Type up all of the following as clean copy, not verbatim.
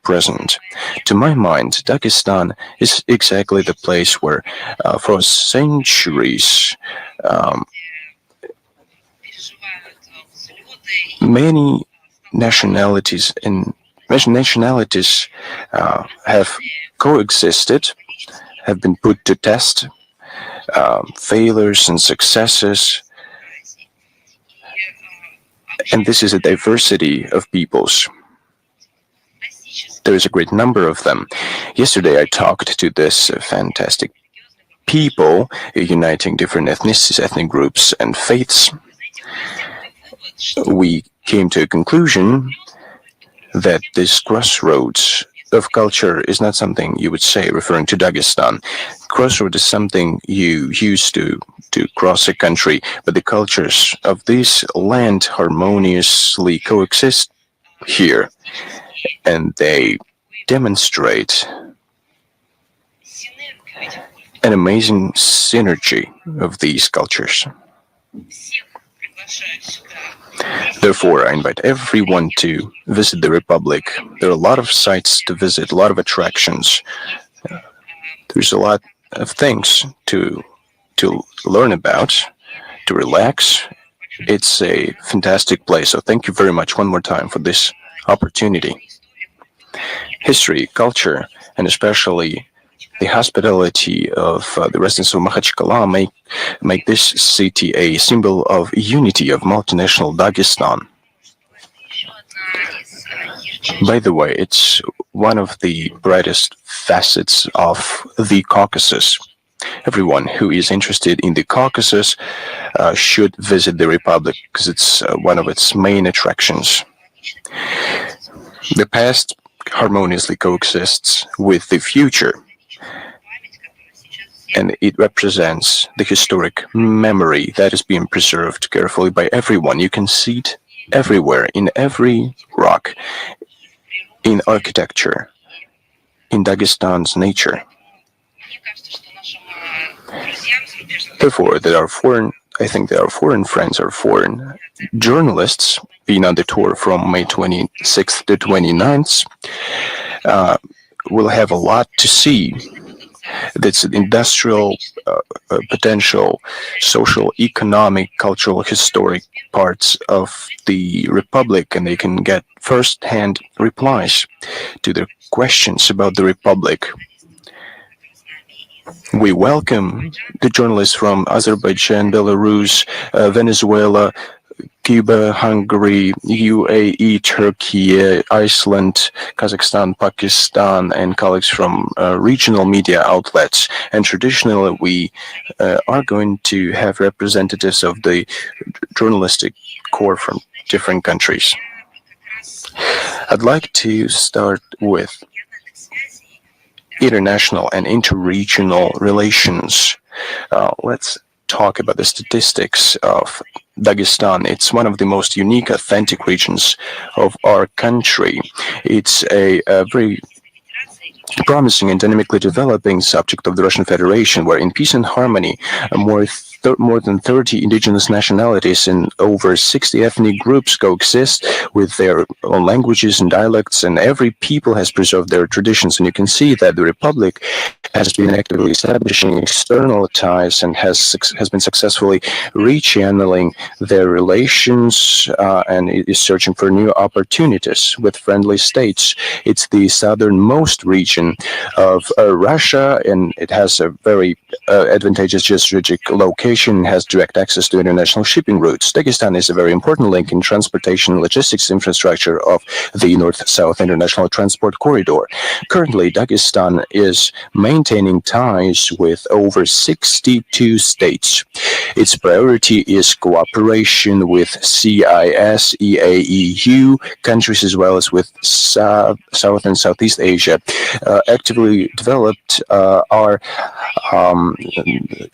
present. To my mind, Dagestan is exactly the place where, for centuries, many nationalities and have coexisted, have been put to test, failures and successes, and this is a diversity of peoples. There is a great number of them. Yesterday I talked to this fantastic people uniting different ethnicities, ethnic groups and faiths. We came to a conclusion that this crossroads of culture is not something you would say referring to Dagestan. Crossroad is something you use to cross a country, but the cultures of this land harmoniously coexist here, and they demonstrate an amazing synergy of these cultures. Therefore, I invite everyone to visit the Republic. There are a lot of sites to visit, a lot of attractions. There's a lot of things to learn about, to relax. It's a fantastic place. So thank you very much one more time for this opportunity. History, culture, and especially the hospitality of the residents of Makhachkala make this city a symbol of unity of multinational Dagestan. By the way, it's one of the brightest facets of the Caucasus. Everyone who is interested in the Caucasus should visit the Republic because it's one of its main attractions. The past harmoniously coexists with the future, and it represents the historic memory that is being preserved carefully by everyone. You can see it everywhere, in every rock, in architecture, in Dagestan's nature. Therefore, I think there are foreign friends or foreign journalists being on the tour from May 26th to 29th. Will have a lot to see. That's industrial potential, social, economic, cultural, historic parts of the Republic, and they can get first-hand replies to their questions about the Republic. We welcome the journalists from Azerbaijan, Belarus, Venezuela, Cuba, Hungary, UAE, Turkey, Iceland, Kazakhstan, Pakistan, and colleagues from regional media outlets. And traditionally, we are going to have representatives of the journalistic corps from different countries. I'd like to start with international and interregional relations. Let's talk about the statistics of Dagestan. It's one of the most unique, authentic regions of our country. It's a very promising and dynamically developing subject of the Russian Federation, where in peace and harmony, more than 30 indigenous nationalities and over 60 ethnic groups coexist with their own languages and dialects, and every people has preserved their traditions. And you can see that the Republic has been actively establishing external ties and has been successfully rechanneling their relations and is searching for new opportunities with friendly states. It's the southernmost region of Russia, and it has a very advantageous strategic location, has direct access to international shipping routes. Dagestan is a very important link in transportation and logistics infrastructure of the North-South International Transport Corridor. Currently, Dagestan is maintaining ties with over 62 states. Its priority is cooperation with CIS, EAEU countries, as well as with South and Southeast Asia. Actively developed are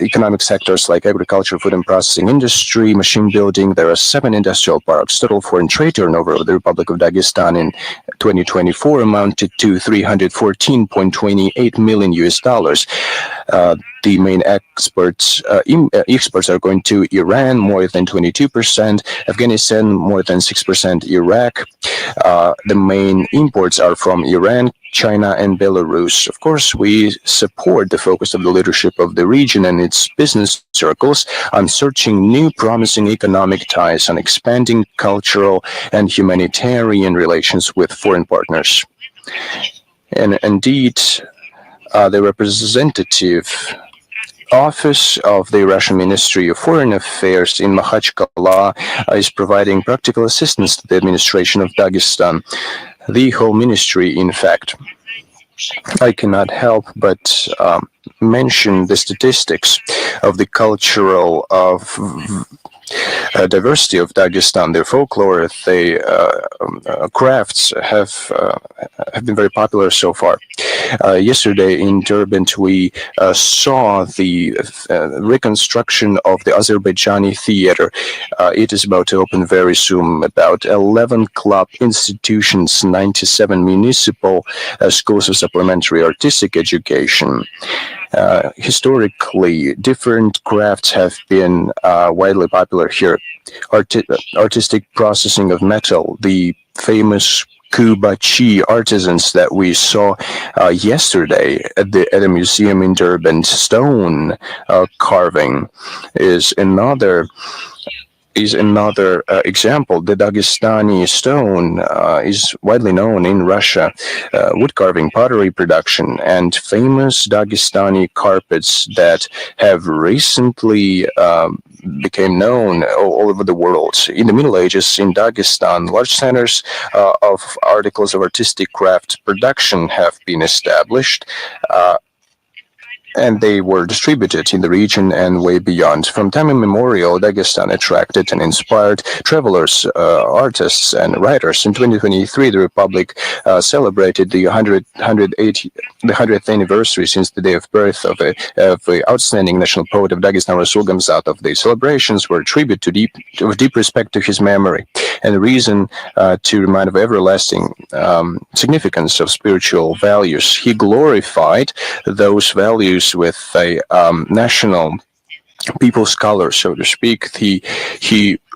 economic sectors like agriculture, food and processing industry, machine building. There are 7 industrial parks. Total foreign trade turnover of the Republic of Dagestan in 2024 amounted to $314.28 million. The main exports are going to Iran, more than 22%, Afghanistan, more than 6%, Iraq. The main imports are from Iran, China, and Belarus. Of course, we support the focus of the leadership of the region and its business circles on searching new promising economic ties, on expanding cultural and humanitarian relations with foreign partners. And indeed, the representative office of the Russian Ministry of Foreign Affairs in Makhachkala is providing practical assistance to the administration of Dagestan. The whole ministry, in fact. I cannot help but mention the statistics of the cultural of diversity of Dagestan. Their folklore, their crafts have been very popular so far. Yesterday in Durban, we saw the reconstruction of the Azerbaijani theater. It is about to open very soon. About 11 club institutions, 97 municipal schools of supplementary artistic education. Historically, different crafts have been widely popular here. Artistic processing of metal, the famous Kubachi artisans that we saw yesterday at the museum in Durban. Stone carving is another example. The Dagestani stone is widely known in Russia. Wood carving, pottery production, and famous Dagestani carpets that have recently became known all over the world. In the Middle Ages in Dagestan, large centers of articles of artistic craft production have been established. And they were distributed in the region and way beyond. From time immemorial, Dagestan attracted and inspired travelers, artists, and writers. In 2023, the Republic celebrated the 100th anniversary since the day of birth of the outstanding national poet of Dagestan, Rasul Gamzatov. The celebrations were a tribute to deep respect to his memory and a reason to remind of everlasting significance of spiritual values. He glorified those values with a national people scholar, so to speak. He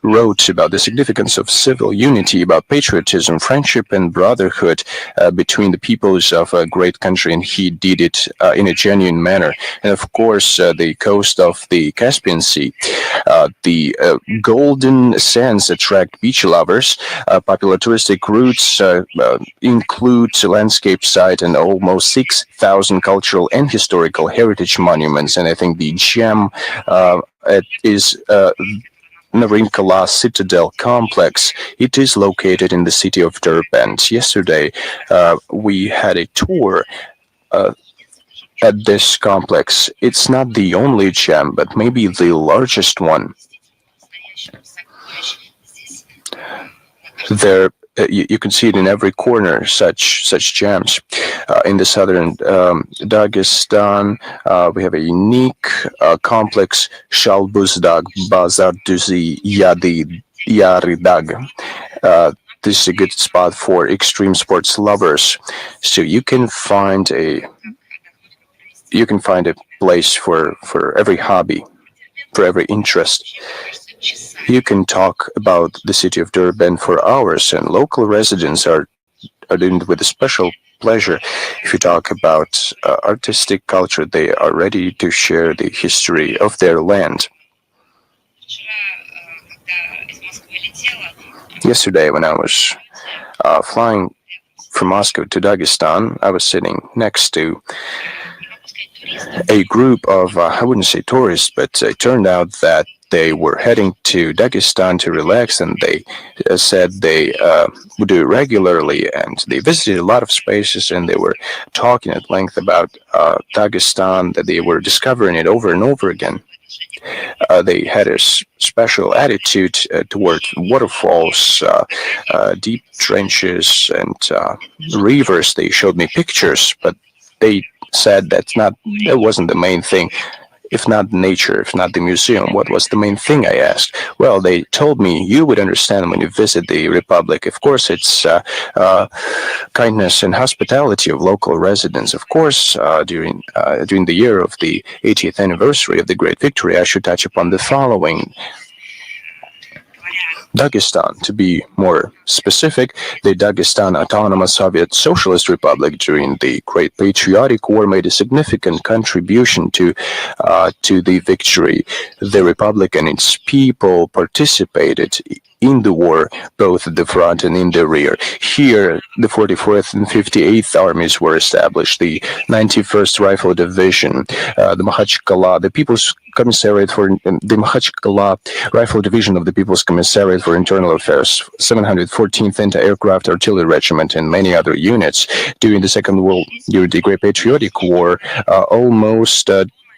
wrote about the significance of civil unity, about patriotism, friendship, and brotherhood between the peoples of a great country, and he did it in a genuine manner. And of course, the coast of the Caspian Sea, the golden sands attract beach lovers. Popular touristic routes include landscape site and almost 6,000 cultural and historical heritage monuments. And I think the gem is Narinkala Citadel Complex. It is located in the city of Durban. Yesterday, we had a tour at this complex. It's not the only gem, but maybe the largest one. There, you can see it in every corner. Such gems. In the southern Dagestan, we have a unique complex, Shalbuzdag Bazar Duzi Yadi Yaridag. This is a good spot for extreme sports lovers. So you can find a place for every hobby, for every interest. You can talk about the city of Durban for hours, and local residents are doing it with a special pleasure. If you talk about artistic culture, they are ready to share the history of their land. Yesterday, when I was flying from Moscow to Dagestan, I was sitting next to a group of, I wouldn't say tourists, but it turned out that they were heading to Dagestan to relax, and they said they would do it regularly, and they visited a lot of spaces, and they were talking at length about Dagestan, that they were discovering it over and over again. They had a special attitude toward waterfalls, deep trenches, and rivers. They showed me pictures, but they said that wasn't the main thing. if not nature, if not the museum? What was the main thing, I asked. Well, they told me, you would understand when you visit the Republic. Of course, it's kindness and hospitality of local residents. Of course, during the year of the 80th anniversary of the Great Victory, I should touch upon the following. Dagestan, to be more specific, the Dagestan Autonomous Soviet Socialist Republic during the Great Patriotic War made a significant contribution to the victory. The republic and its people participated in the war, both at the front and in the rear. Here, the 44th and 58th armies were established, the 91st Rifle Division, the Makhachkala, the People's Commissariat for the Makhachkala Rifle Division of the People's Commissariat for Internal Affairs, 714th Anti-Aircraft Artillery Regiment, and many other units. During the Great Patriotic War, almost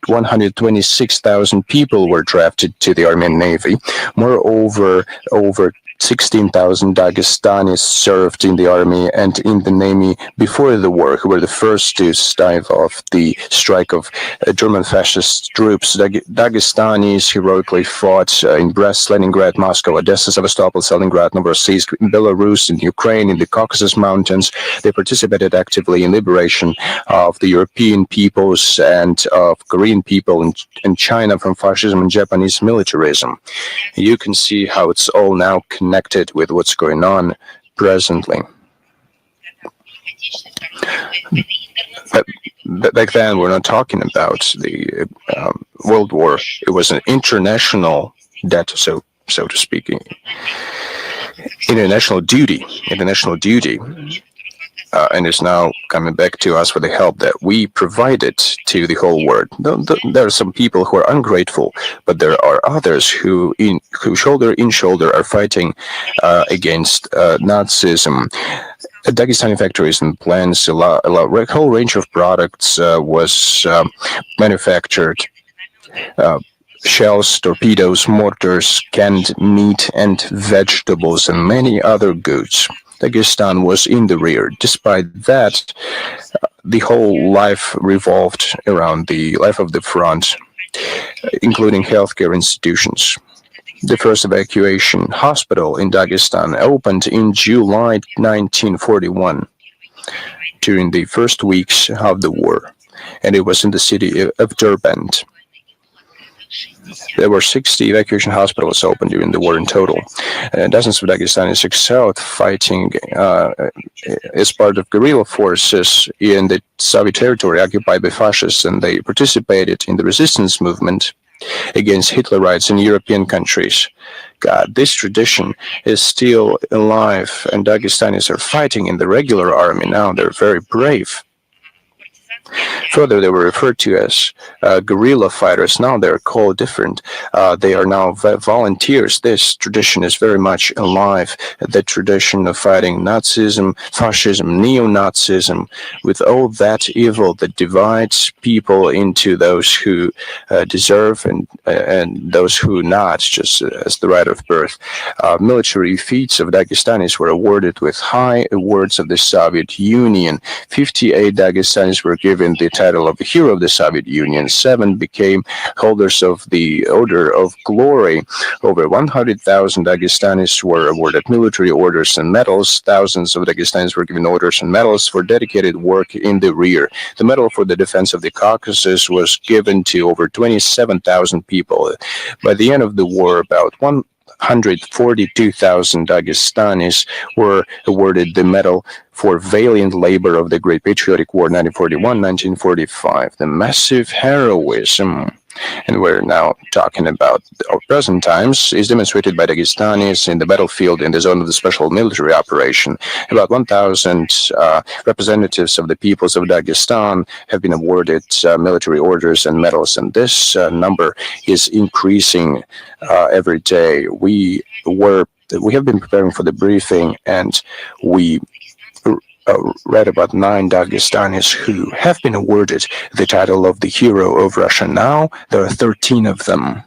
126,000 people were drafted to the Army and Navy. Moreover, over 16,000 Dagestanis served in the army and in the navy before the war, who were the first to stave off the strike of German fascist troops. Dagestanis heroically fought in Brest, Leningrad, Moscow, Odessa, Sevastopol, Stalingrad, Novorossiysk, in Belarus, in Ukraine, in the Caucasus Mountains. They participated actively in liberation of the European peoples and of Korean people in China from fascism and Japanese militarism. You can see how it's all now connected with what's going on presently. But back then, we're not talking about the World War. It was an international debt, so to speak, international duty, and it's now coming back to us for the help that we provided to the whole world. There are some people who are ungrateful, but there are others who shoulder in shoulder are fighting against Nazism. Dagestani factories and plants, a whole range of products was manufactured. Shells, torpedoes, mortars, canned meat and vegetables, and many other goods. Dagestan was in the rear. Despite that, the whole life revolved around the life of the front, including healthcare institutions. The first evacuation hospital in Dagestan opened in July 1941 during the first weeks of the war, and it was in the city of Derbent. There were 60 evacuation hospitals open during the war in total. Dozens of Dagestanis excelled fighting as part of guerrilla forces in the Soviet territory occupied by fascists, and they participated in the resistance movement against Hitlerites in European countries. God, this tradition is still alive, and Dagestanis are fighting in the regular army now. They're very brave. Further, they were referred to as guerrilla fighters. Now they're called different. They are now volunteers. This tradition is very much alive. The tradition of fighting Nazism, fascism, neo-Nazism, with all that evil that divides people into those who deserve and those who not, just as the right of birth. Military feats of Dagestanis were awarded with high awards of the Soviet Union. 58 Dagestanis were given the title of Hero of the Soviet Union. 7 became holders of the Order of Glory. Over 100,000 Dagestanis were awarded military orders and medals. Thousands of Dagestanis were given orders and medals for dedicated work in the rear. The Medal for the Defense of the Caucasus was given to over 27,000 people. By the end of the war, about 142,000 Dagestanis were awarded the Medal for Valiant Labor of the Great Patriotic War 1941-1945. The massive heroism, and we're now talking about our present times, is demonstrated by Dagestanis in the battlefield in the zone of the special military operation. About 1,000 representatives of the peoples of Dagestan have been awarded military orders and medals, and this number is increasing every day. We have been preparing for the briefing, and we read about 9 Dagestanis who have been awarded the title of the Hero of Russia. Now there are 13 of them.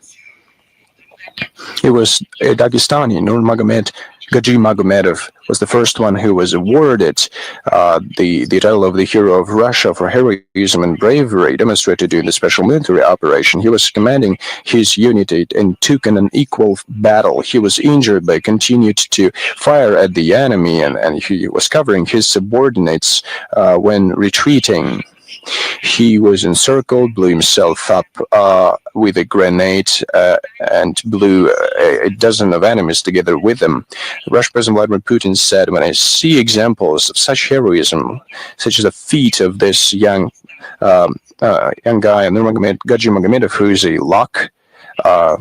It was a Dagestani, Nurmagomedov Gaji Magomedov was the first one who was awarded the title of the Hero of Russia for heroism and bravery demonstrated during the special military operation. He was commanding his unit and took an unequal battle. He was injured but continued to fire at the enemy, and he was covering his subordinates when retreating. He was encircled, blew himself up with a grenade, and blew a dozen of enemies together with him. Russian President Vladimir Putin said, "When I see examples of such heroism, such as the feat of this young guy, Gaji Magomedov, who is a Lak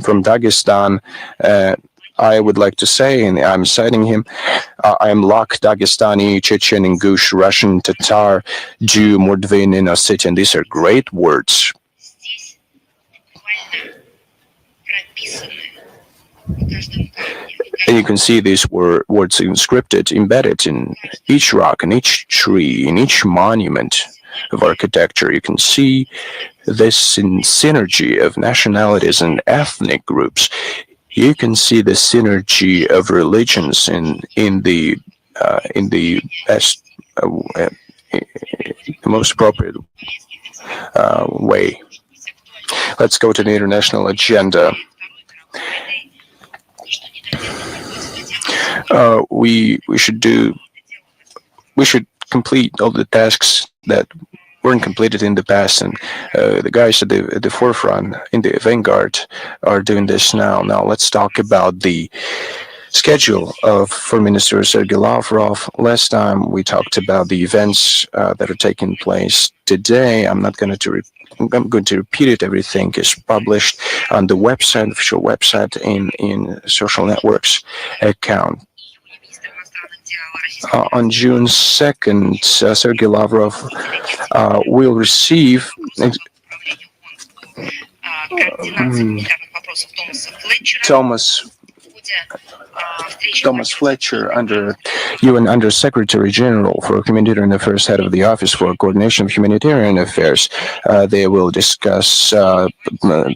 from Dagestan, I would like to say, and I'm citing him, I am Lak, Dagestani, Chechen, Ingush, Russian, Tatar, Jew, Mordvin, and Ossetian." These are great words. And you can see these words inscripted, embedded in each rock, in each tree, in each monument of architecture. You can see this in synergy of nationalities and ethnic groups. You can see the synergy of religions in the best, the most appropriate way. Let's go to the international agenda. We should complete all the tasks that weren't completed in the past, and the guys at the forefront, in the vanguard, are doing this now. Now let's talk about the schedule of Foreign Minister Sergei Lavrov. Last time we talked about the events that are taking place today. I'm going to repeat it. Everything is published on the website, official website, in social networks account. On June 2nd, Sergei Lavrov will receive Thomas Fletcher, UN Under Secretary General for Humanitarian Affairs, head of the Office for Coordination of Humanitarian Affairs. They will discuss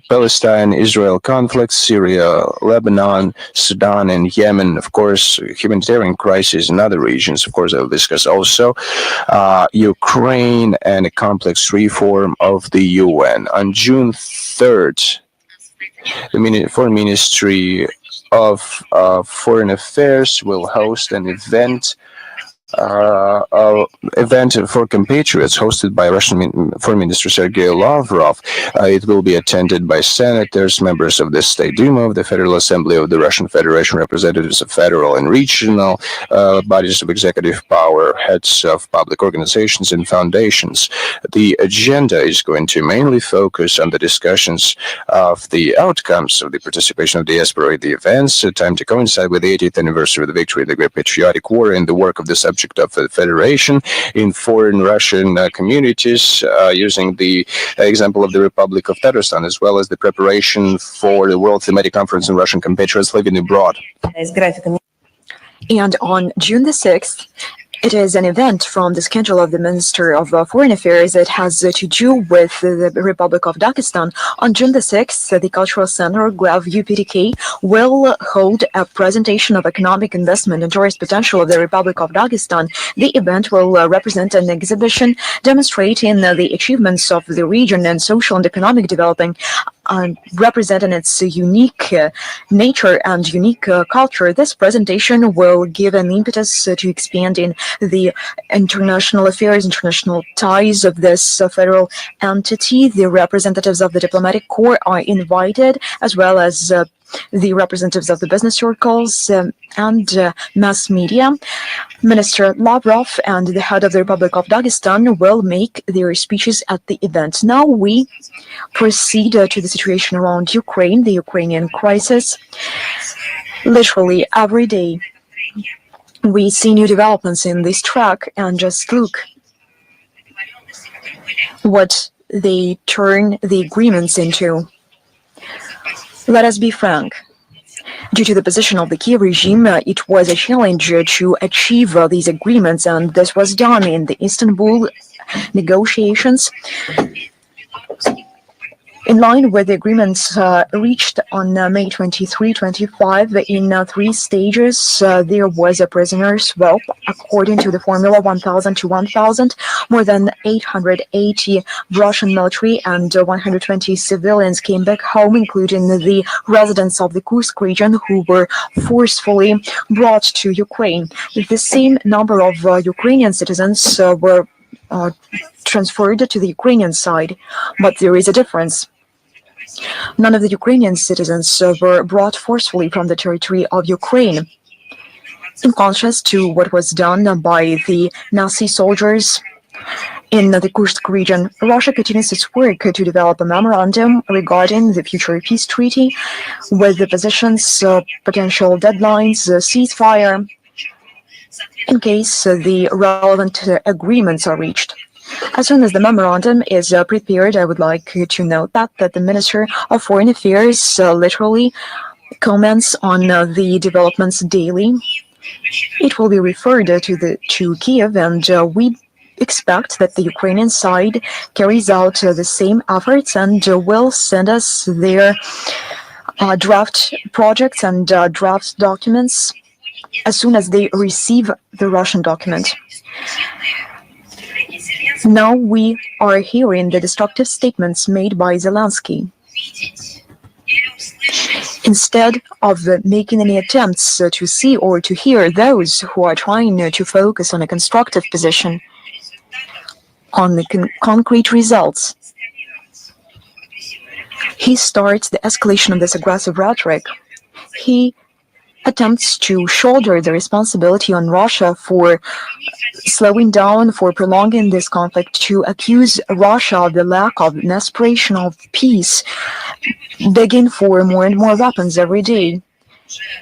Palestine, Israel conflict, Syria, Lebanon, Sudan, and Yemen. Of course, humanitarian crisis in other regions. Of course, they will discuss also Ukraine and a complex reform of the UN. On June 3rd, the Foreign Ministry of Foreign Affairs will host an event for compatriots hosted by Russian Foreign Minister Sergei Lavrov. It will be attended by senators, members of the State Duma of the Federal Assembly of the Russian Federation, representatives of federal and regional bodies of executive power, heads of public organizations and foundations. The agenda is going to mainly focus on the discussions of the outcomes of the participation of the diaspora in the events, time to coincide with the 80th anniversary of the victory of the Great Patriotic War, and the work of the subject of the Federation in foreign Russian communities, using the example of the Republic of Tatarstan, as well as the preparation for the World Thematic Conference on Russian compatriots living abroad. And on June the 6th, it is an event from the schedule of the Minister of Foreign Affairs that has to do with the Republic of Dagestan. On June the 6th, the Cultural Center, GLAV UPDK, will hold a presentation of economic investment and tourist potential of the Republic of Dagestan. The event will represent an exhibition demonstrating the achievements of the region and social and economic development, representing its unique nature and unique culture. This presentation will give an impetus to expanding the international affairs, international ties of this federal entity. The representatives of the diplomatic corps are invited, as well as the representatives of the business circles and mass media. Minister Lavrov and the head of the Republic of Dagestan will make their speeches at the event. Now we proceed to the situation around Ukraine, the Ukrainian crisis. Literally every day we see new developments in this track, and just look what they turn the agreements into. Let us be frank. Due to the position of the Kiev regime, it was a challenge to achieve these agreements, and this was done in the Istanbul negotiations. In line with the agreements reached on May 23-25 in 3 stages, there was a prisoner swap according to the formula 1,000 to 1,000. More than 880 Russian military and 120 civilians came back home, including the residents of the Kursk region who were forcefully brought to Ukraine. The same number of Ukrainian citizens were transferred to the Ukrainian side, but there is a difference. None of the Ukrainian citizens were brought forcefully from the territory of Ukraine. In contrast to what was done by the Nazi soldiers in the Kursk region, Russia continues its work to develop a memorandum regarding the future peace treaty with the positions, potential deadlines, ceasefire, in case the relevant agreements are reached. As soon as the memorandum is prepared, I would like to note that the Minister of Foreign Affairs literally comments on the developments daily. It will be referred to Kiev, and we expect that the Ukrainian side carries out the same efforts and will send us their draft projects and draft documents as soon as they receive the Russian document. Now we are hearing the destructive statements made by Zelensky. Instead of making any attempts to see or to hear those who are trying to focus on a constructive position, on the concrete results, he starts the escalation of this aggressive rhetoric. He attempts to shoulder the responsibility on Russia for slowing down, for prolonging this conflict, to accuse Russia of the lack of an aspiration of peace, begging for more and more weapons every day.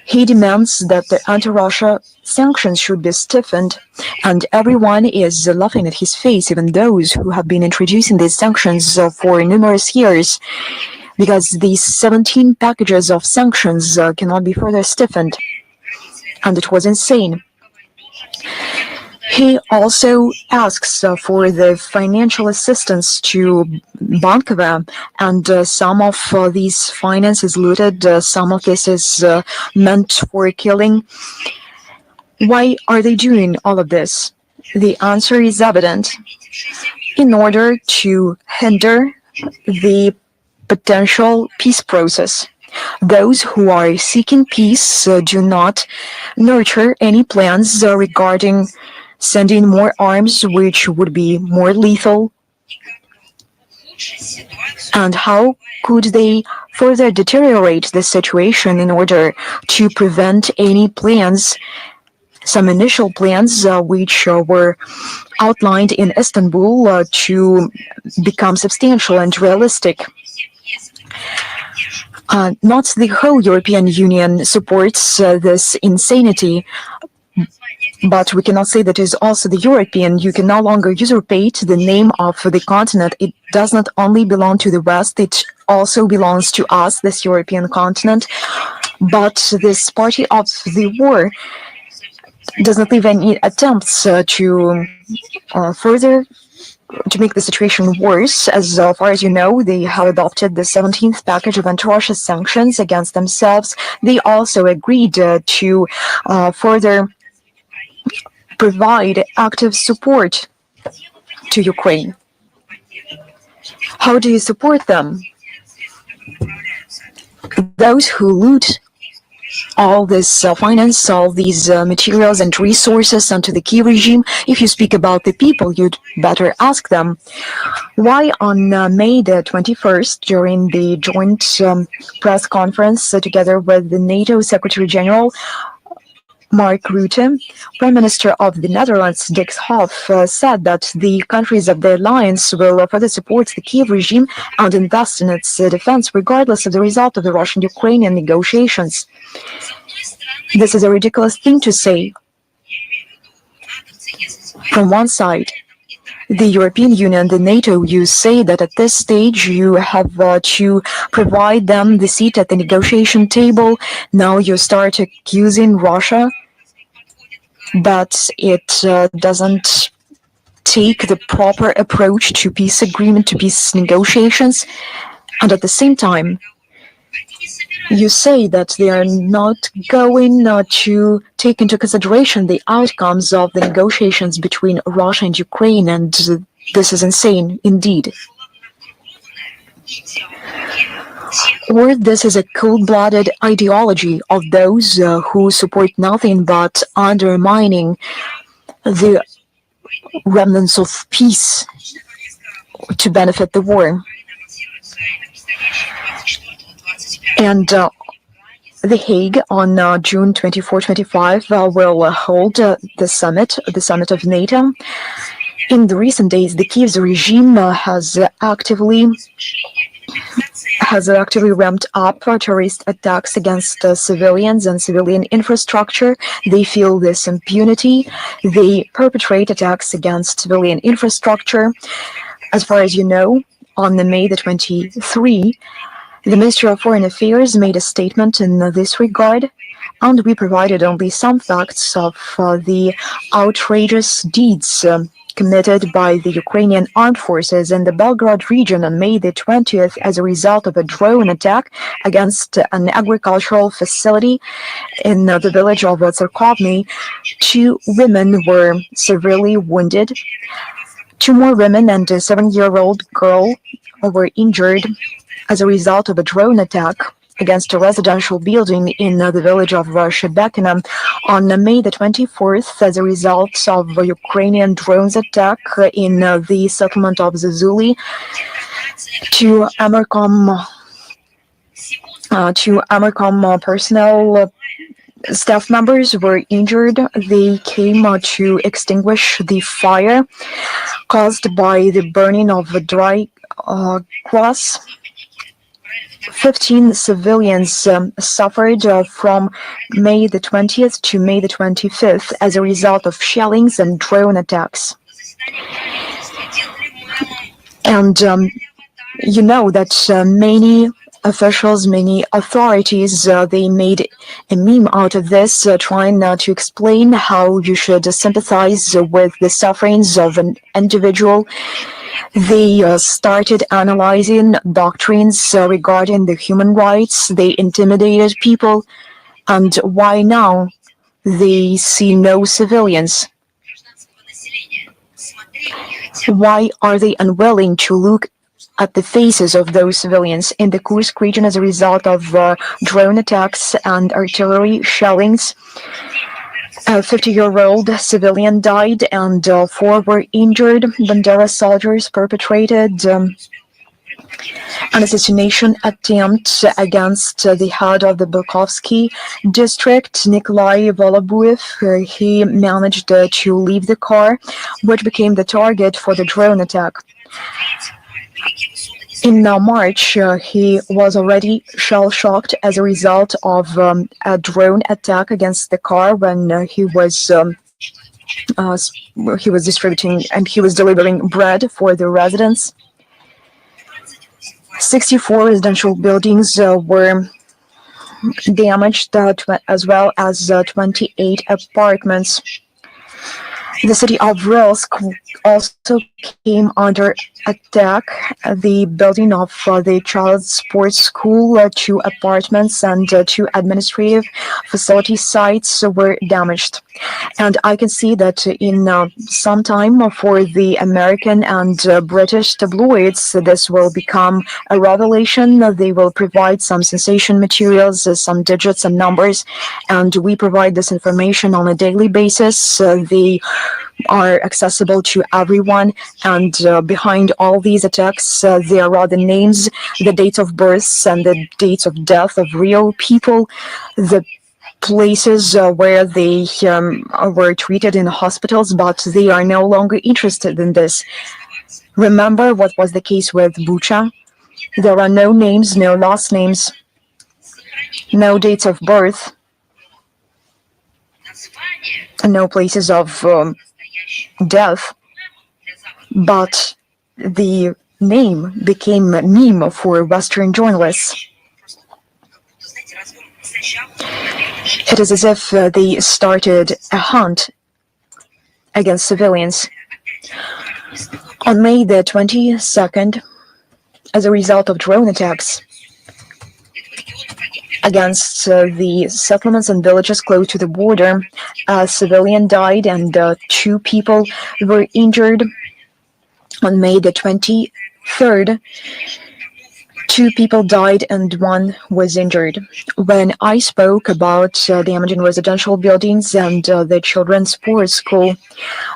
He demands that the anti-Russia sanctions should be stiffened, and everyone is laughing at his face, even those who have been introducing these sanctions for numerous years, because these 17 packages of sanctions cannot be further stiffened, and it was insane. He also asks for the financial assistance to Bankova, and some of these finances looted, some of this is meant for killing. Why are they doing all of this? The answer is evident. In order to hinder the potential peace process. Those who are seeking peace do not nurture any plans regarding sending more arms, which would be more lethal. And how could they further deteriorate the situation in order to prevent any plans, some initial plans which were outlined in Istanbul to become substantial and realistic? Not the whole European Union supports this insanity, but we cannot say that it is also the European. You can no longer usurpate the name of the continent. It does not only belong to the West, it also belongs to us, this European continent. But this party of the war does not leave any attempts to further to make the situation worse. As far as you know, they have adopted the 17th package of anti-Russia sanctions against themselves. They also agreed to further provide active support to Ukraine. How do you support them? Those who loot all this finance, all these materials and resources onto the Kiev regime, if you speak about the people, you'd better ask them why on May the 21st, during the joint press conference together with the NATO Secretary General Mark Rutte, Prime Minister of the Netherlands, Dick Schoof, said that the countries of the alliance will further support the Kiev regime and invest in its defense, regardless of the result of the Russian-Ukrainian negotiations. This is a ridiculous thing to say. From one side, the European Union, the NATO, you say that at this stage you have to provide them the seat at the negotiation table. Now you start accusing Russia that it doesn't take the proper approach to peace agreement, to peace negotiations. And at the same time, you say that they are not going to take into consideration the outcomes of the negotiations between Russia and Ukraine, and this is insane indeed. Or this is a cold-blooded ideology of those who support nothing but undermining the remnants of peace to benefit the war. And The Hague on June 24-25 will hold the summit of NATO. In the recent days, the Kyiv regime has actively ramped up terrorist attacks against civilians and civilian infrastructure. They feel this impunity. They perpetrate attacks against civilian infrastructure. As far as you know, on May the 23rd, the Ministry of Foreign Affairs made a statement in this regard, and we provided only some facts of the outrageous deeds committed by the Ukrainian armed forces in the Belgorod region on May the 20th as a result of a drone attack against an agricultural facility in the village of Tsarkovny. 2 women were severely wounded. 2 more women and a 7-year-old girl were injured as a result of a drone attack against a residential building in the village of Shebekina on May the 24th as a result of a Ukrainian drones attack in the settlement of Zazuli. 2 Amercom personnel staff members were injured. They came to extinguish the fire caused by the burning of dry grass. 15 civilians suffered from May the 20th to May the 25th as a result of shellings and drone attacks. And you know that many officials, many authorities, they made a meme out of this, trying to explain how you should sympathize with the sufferings of an individual. They started analyzing doctrines regarding the human rights. They intimidated people. And why now they see no civilians? Why are they unwilling to look at the faces of those civilians in the Kursk region as a result of drone attacks and artillery shellings? A 50-year-old civilian died and 4 were injured. Bandera soldiers perpetrated an assassination attempt against the head of the Bukovsky district, Nikolai Volobuev. He managed to leave the car, which became the target for the drone attack. In March, he was already shell-shocked as a result of a drone attack against the car when he was distributing and he was delivering bread for the residents. 64 residential buildings were damaged, as well as 28 apartments. The city of Rilsk also came under attack. The building of the child's sports school, 2 apartments, and 2 administrative facility sites were damaged. And I can see that in some time for the American and British tabloids, this will become a revelation. They will provide some sensation materials, some digits and numbers, and we provide this information on a daily basis. They are accessible to everyone, and behind all these attacks, there are the names, the dates of births, and the dates of death of real people, the places where they were treated in hospitals, but they are no longer interested in this. Remember what was the case with Bucha? There are no names, no last names, no dates of birth, and no places of death, but the name became a meme for Western journalists. It is as if they started a hunt against civilians. On May the 22nd, as a result of drone attacks against the settlements and villages close to the border. A civilian died and 2 people were injured. On May the 23rd, 2 people died and 1 was injured. When I spoke about damage in residential buildings and the children's sports school,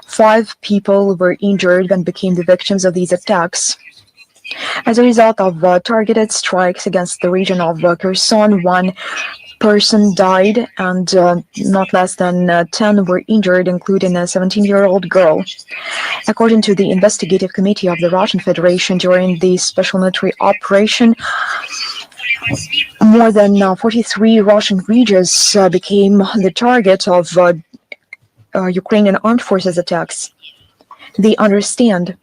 5 people were injured and became the victims of these attacks. As a result of targeted strikes against the region of Kherson, 1 person died and not less than 10 were injured, including a 17-year-old girl. According to the investigative committee of the Russian Federation, during the special military operation, more than 43 Russian regions became the target of Ukrainian armed forces attacks. They understand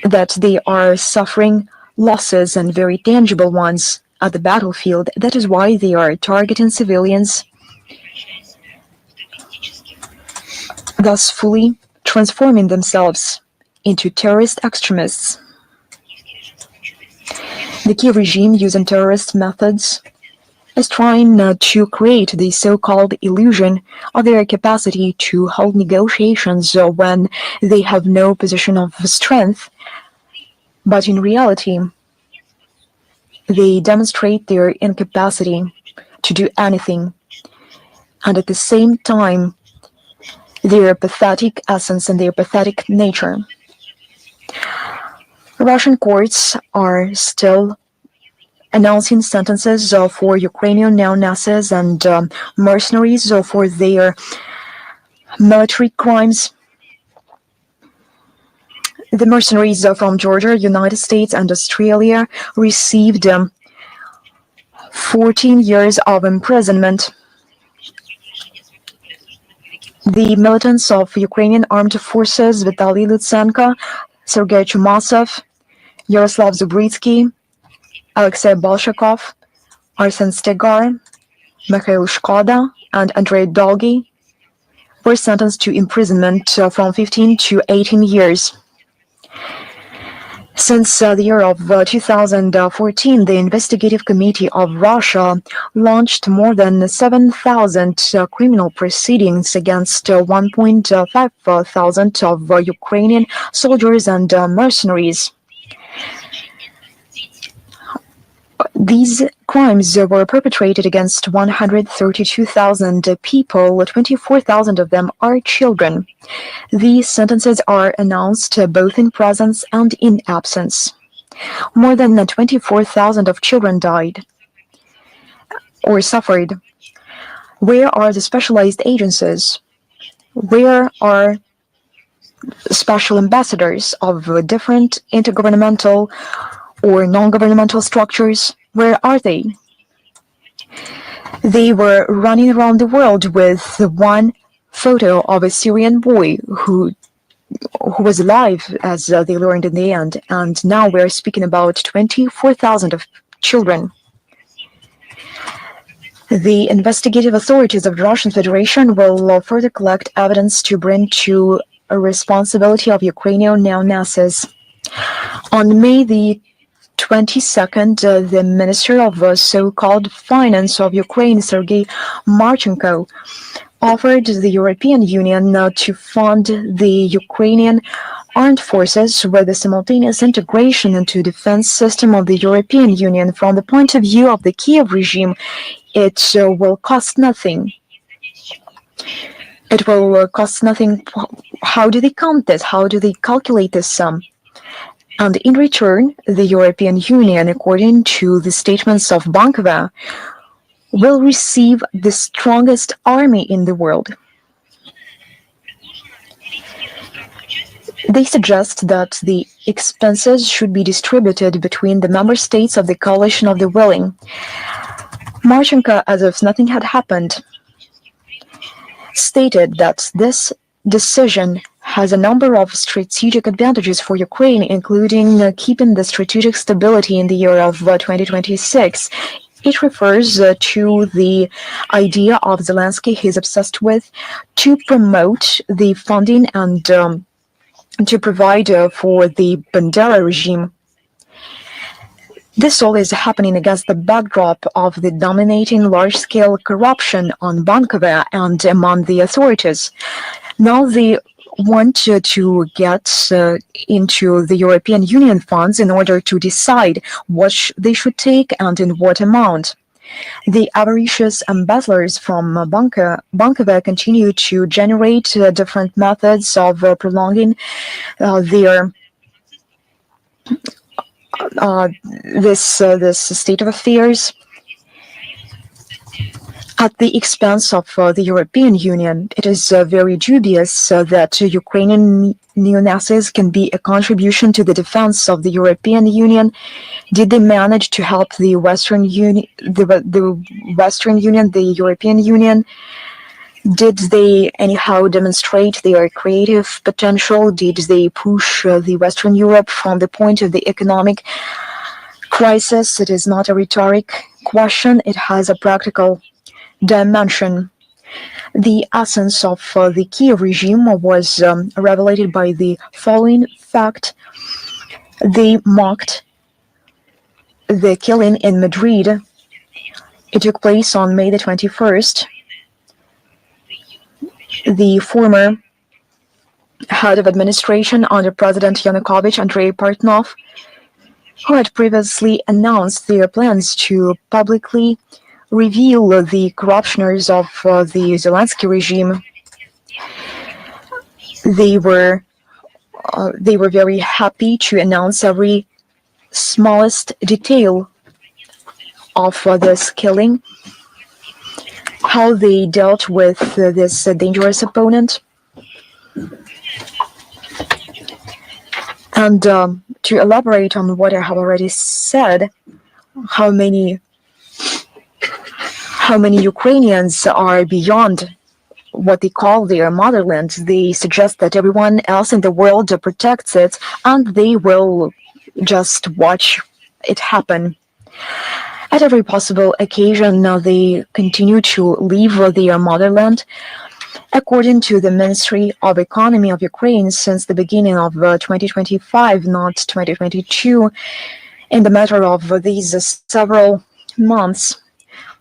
that they are suffering losses and very tangible ones at the battlefield. That is why they are targeting civilians, thus fully transforming themselves into terrorist extremists. The Kiev regime, using terrorist methods, is trying to create the so-called illusion of their capacity to hold negotiations when they have no position of strength. But in reality, they demonstrate their incapacity to do anything, and at the same time, their pathetic essence and their pathetic nature. Russian courts are still announcing sentences for Ukrainian neo-Nazis and mercenaries for their military crimes. The mercenaries from Georgia, United States, and Australia received 14 years of imprisonment. The militants of Ukrainian armed forces, Vitaly Lutsenko, Sergei Chumasov, Yaroslav Zubritsky, Alexei Bolshakov, Arsen Stegar, Mikhail Shkoda, and Andrei Dolgy were sentenced to imprisonment from 15 to 18 years. Since the year of 2014, the Investigative Committee of Russia launched more than 7,000 criminal proceedings against 1.5 thousand of Ukrainian soldiers and mercenaries. These crimes were perpetrated against 132,000 people, 24,000 of them are children. These sentences are announced both in presence and in absence. More than 24,000 of children died or suffered. Where are the specialized agencies? Where are special ambassadors of different intergovernmental or non-governmental structures? Where are they? They were running around the world with one photo of a Syrian boy who was alive, as they learned in the end, and now we're speaking about 24,000 of children. The investigative authorities of the Russian Federation will further collect evidence to bring to a responsibility of Ukrainian neo-Nazis. On May the 22nd, the Minister of so-called Finance of Ukraine, Sergei Marchenko, offered the European Union to fund the Ukrainian armed forces with the simultaneous integration into the defense system of the European Union. From the point of view of the Kiev regime, it will cost nothing. It will cost nothing. How do they count this? How do they calculate this sum? And in return, the European Union, according to the statements of Bankova, will receive the strongest army in the world. They suggest that the expenses should be distributed between the member states of the coalition of the willing. Marchenko, as if nothing had happened, stated that this decision has a number of strategic advantages for Ukraine, including keeping the strategic stability in the year of 2026. It refers to the idea of Zelensky he's obsessed with to promote the funding and to provide for the Bandera regime. This all is happening against the backdrop of the dominating large-scale corruption on Bankova and among the authorities. Now they want to get into the European Union funds in order to decide what they should take and in what amount. The avaricious embezzlers from Bankova continue to generate different methods of prolonging their this state of affairs at the expense of the European Union. It is very dubious that Ukrainian neo-Nazis can be a contribution to the defense of the European Union. Did they manage to help the Western Union, the European Union? Did they anyhow demonstrate their creative potential? Did they push the Western Europe from the point of the economic crisis? It is not a rhetoric question. It has a practical dimension. The essence of the Kiev regime was revelated by the following fact. They mocked the killing in Madrid. It took place on May the 21st. The former head of administration under President Yanukovych, Andrei Portnov, who had previously announced their plans to publicly reveal the corruptioners of the Zelensky regime. They were very happy to announce every smallest detail of this killing, how they dealt with this dangerous opponent. And to elaborate on what I have already said, how many Ukrainians are beyond what they call their motherland. They suggest that everyone else in the world protects it, and they will just watch it happen. At every possible occasion, they continue to leave their motherland. According to the Ministry of Economy of Ukraine, since the beginning of 2025, not 2022, in the matter of these several months,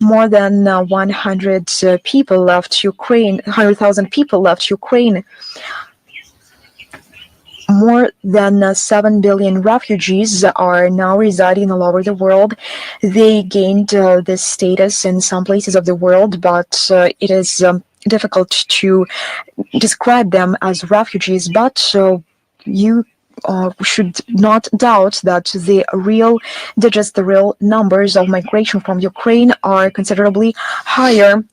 more than 100,000 people left Ukraine. More than 7 billion refugees are now residing all over the world. They gained this status in some places of the world, but it is difficult to describe them as refugees. But you should not doubt that the real digits, the real numbers of migration from Ukraine are considerably higher.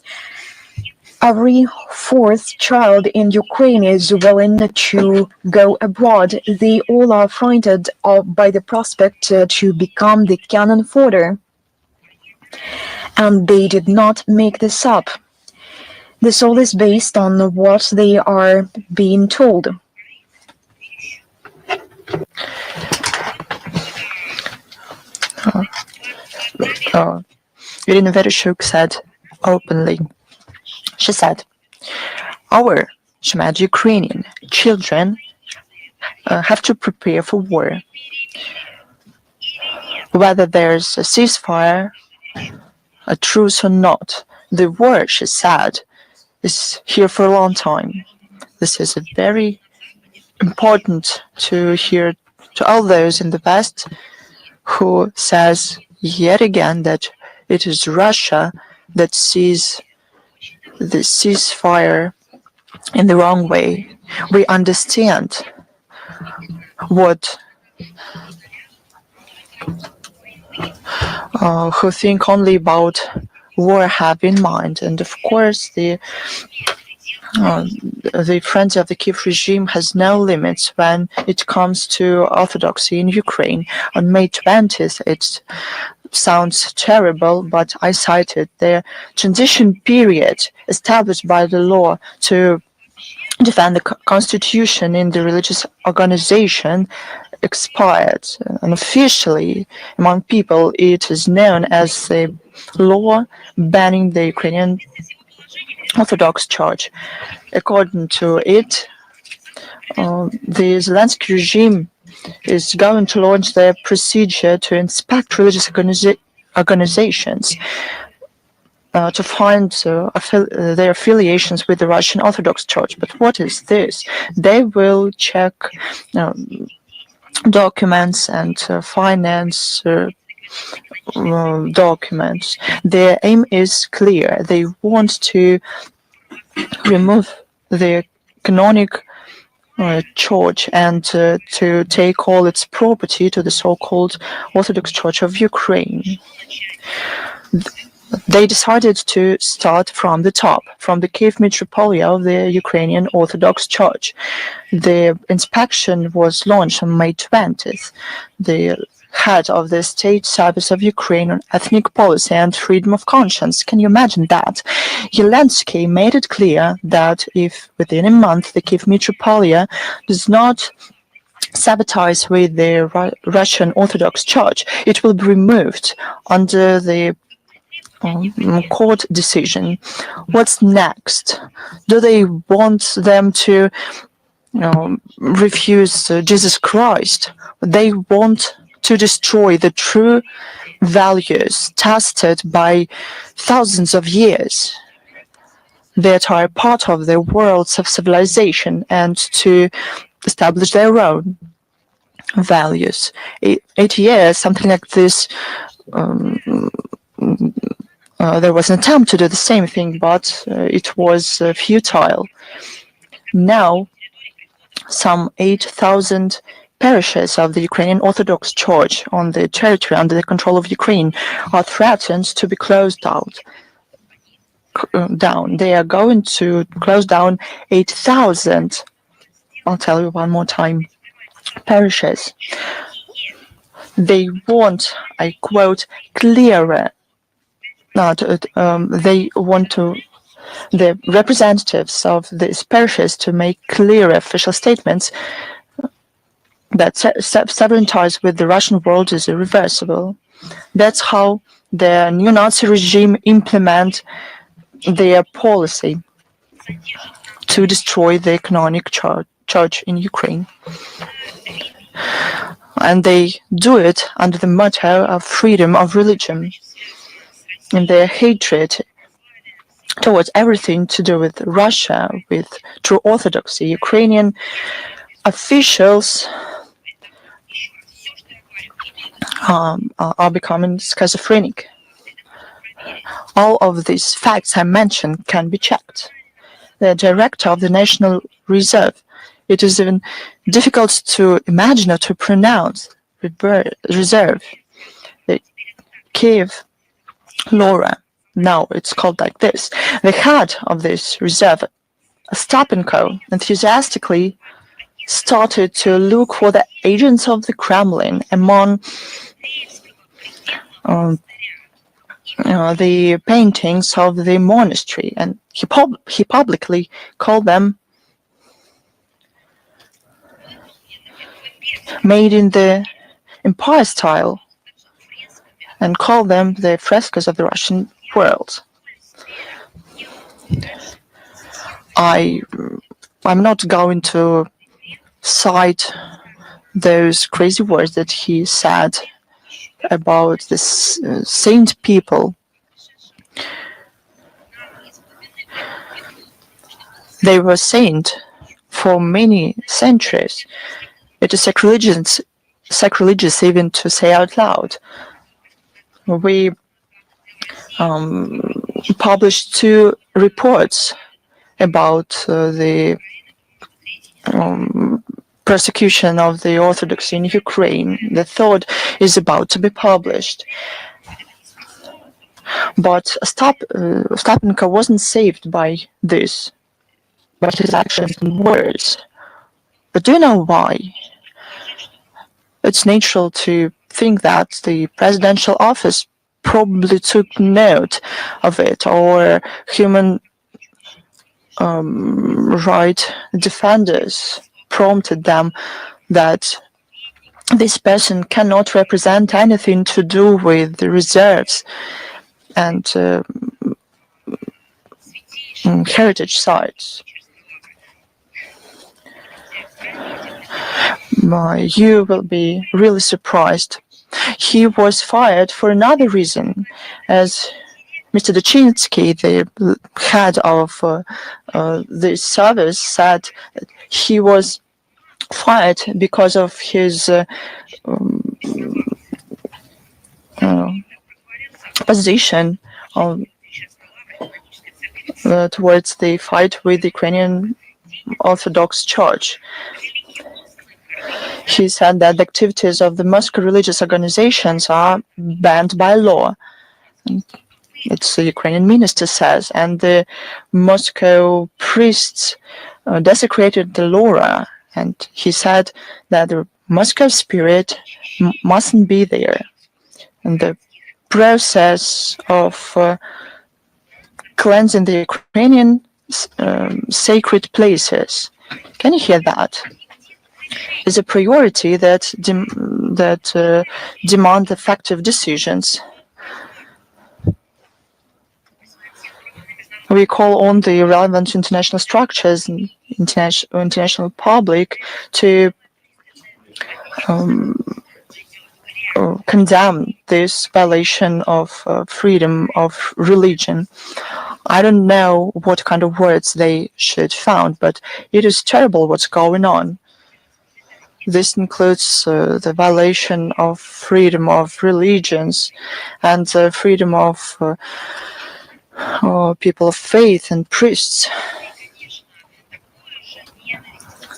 Every fourth child in Ukraine is willing to go abroad. They all are frightened by the prospect to become the cannon fodder. And they did not make this up. This all is based on what they are being told. Irina Vereshchuk said openly. She said, she meant Ukrainian children have to prepare for war. Whether there's a ceasefire, a truce or not, the war, she said, is here for a long time. This is very important to hear to all those in the West who says yet again that it is Russia that sees the ceasefire in the wrong way. We understand what who think only about war have in mind, and of course the frenzy of the Kiev regime has no limits when it comes to orthodoxy in Ukraine. On May 20th, it sounds terrible, but I cited the transition period established by the law to defend the constitution in the religious organization expired. And officially, among people, it is known as the law banning the Ukrainian Orthodox Church. According to it, the Zelensky regime is going to launch their procedure to inspect religious organizations to find their affiliations with the Russian Orthodox Church. But what is this? They will check documents and finance documents. Their aim is clear. They want to remove the canonic church and to take all its property to the so-called Orthodox Church of Ukraine. They decided to start from the top, from the Kiev Metropolia of the Ukrainian Orthodox Church. The inspection was launched on May 20th. The head of the State Service of Ukraine on Ethnic Policy and Freedom of Conscience. Can you imagine that? Zelensky made it clear that if within a month the Kiev Metropolia does not sabotage with the Russian Orthodox Church, it will be removed under the court decision. What's next? Do they want them to refuse Jesus Christ? They want to destroy the true values tested by thousands of years that are part of the worlds of civilization and to establish their own values. 8 years, something like this, there was an attempt to do the same thing, but it was futile. Now, some 8,000 parishes of the Ukrainian Orthodox Church on the territory under the control of Ukraine are threatened to be closed down. They are going to close down 8,000, I'll tell you one more time, parishes. They want, I quote, clearer. They want the representatives of these parishes to make clear official statements that severing ties with the Russian world is irreversible. That's how the neo-Nazi regime implement their policy to destroy the canonic church in Ukraine. And they do it under the motto of freedom of religion. And their hatred towards everything to do with Russia, with true orthodoxy, Ukrainian officials are becoming schizophrenic. All of these facts I mentioned can be checked. The director of the National Reserve, it is even difficult to imagine or to pronounce reserve. The Kiev Laura, now it's called like this. The head of this reserve, Ostapenko, enthusiastically started to look for the agents of the Kremlin among the paintings of the monastery, and he publicly called them made in the Empire style, and called them the frescoes of the Russian world. I'm not going to cite those crazy words that he said about the saint people. They were saint for many centuries. It is sacrilegious even to say out loud. We published 2 reports about the persecution of the Orthodox in Ukraine. The 3rd is about to be published. But Ostapenko wasn't saved by this, by his actions and words. But do you know why? It's natural to think that the presidential office probably took note of it, or human right defenders prompted them that this person cannot represent anything to do with the reserves and heritage sites. You will be really surprised. He was fired for another reason, as Mr. Duchinsky, the head of the service, said he was fired because of his position towards the fight with the Ukrainian Orthodox Church. He said that the activities of the Moscow religious organizations are banned by law. It's the Ukrainian minister says, and the Moscow priests desecrated the Laura, and he said that the Moscow spirit mustn't be there. And the process of cleansing the Ukrainian sacred places. Can you hear that? Is a priority that demand effective decisions. We call on the relevant international structures and international public to condemn this violation of freedom of religion. I don't know what kind of words they should found, but it is terrible what's going on. This includes the violation of freedom of religions and freedom of people of faith and priests.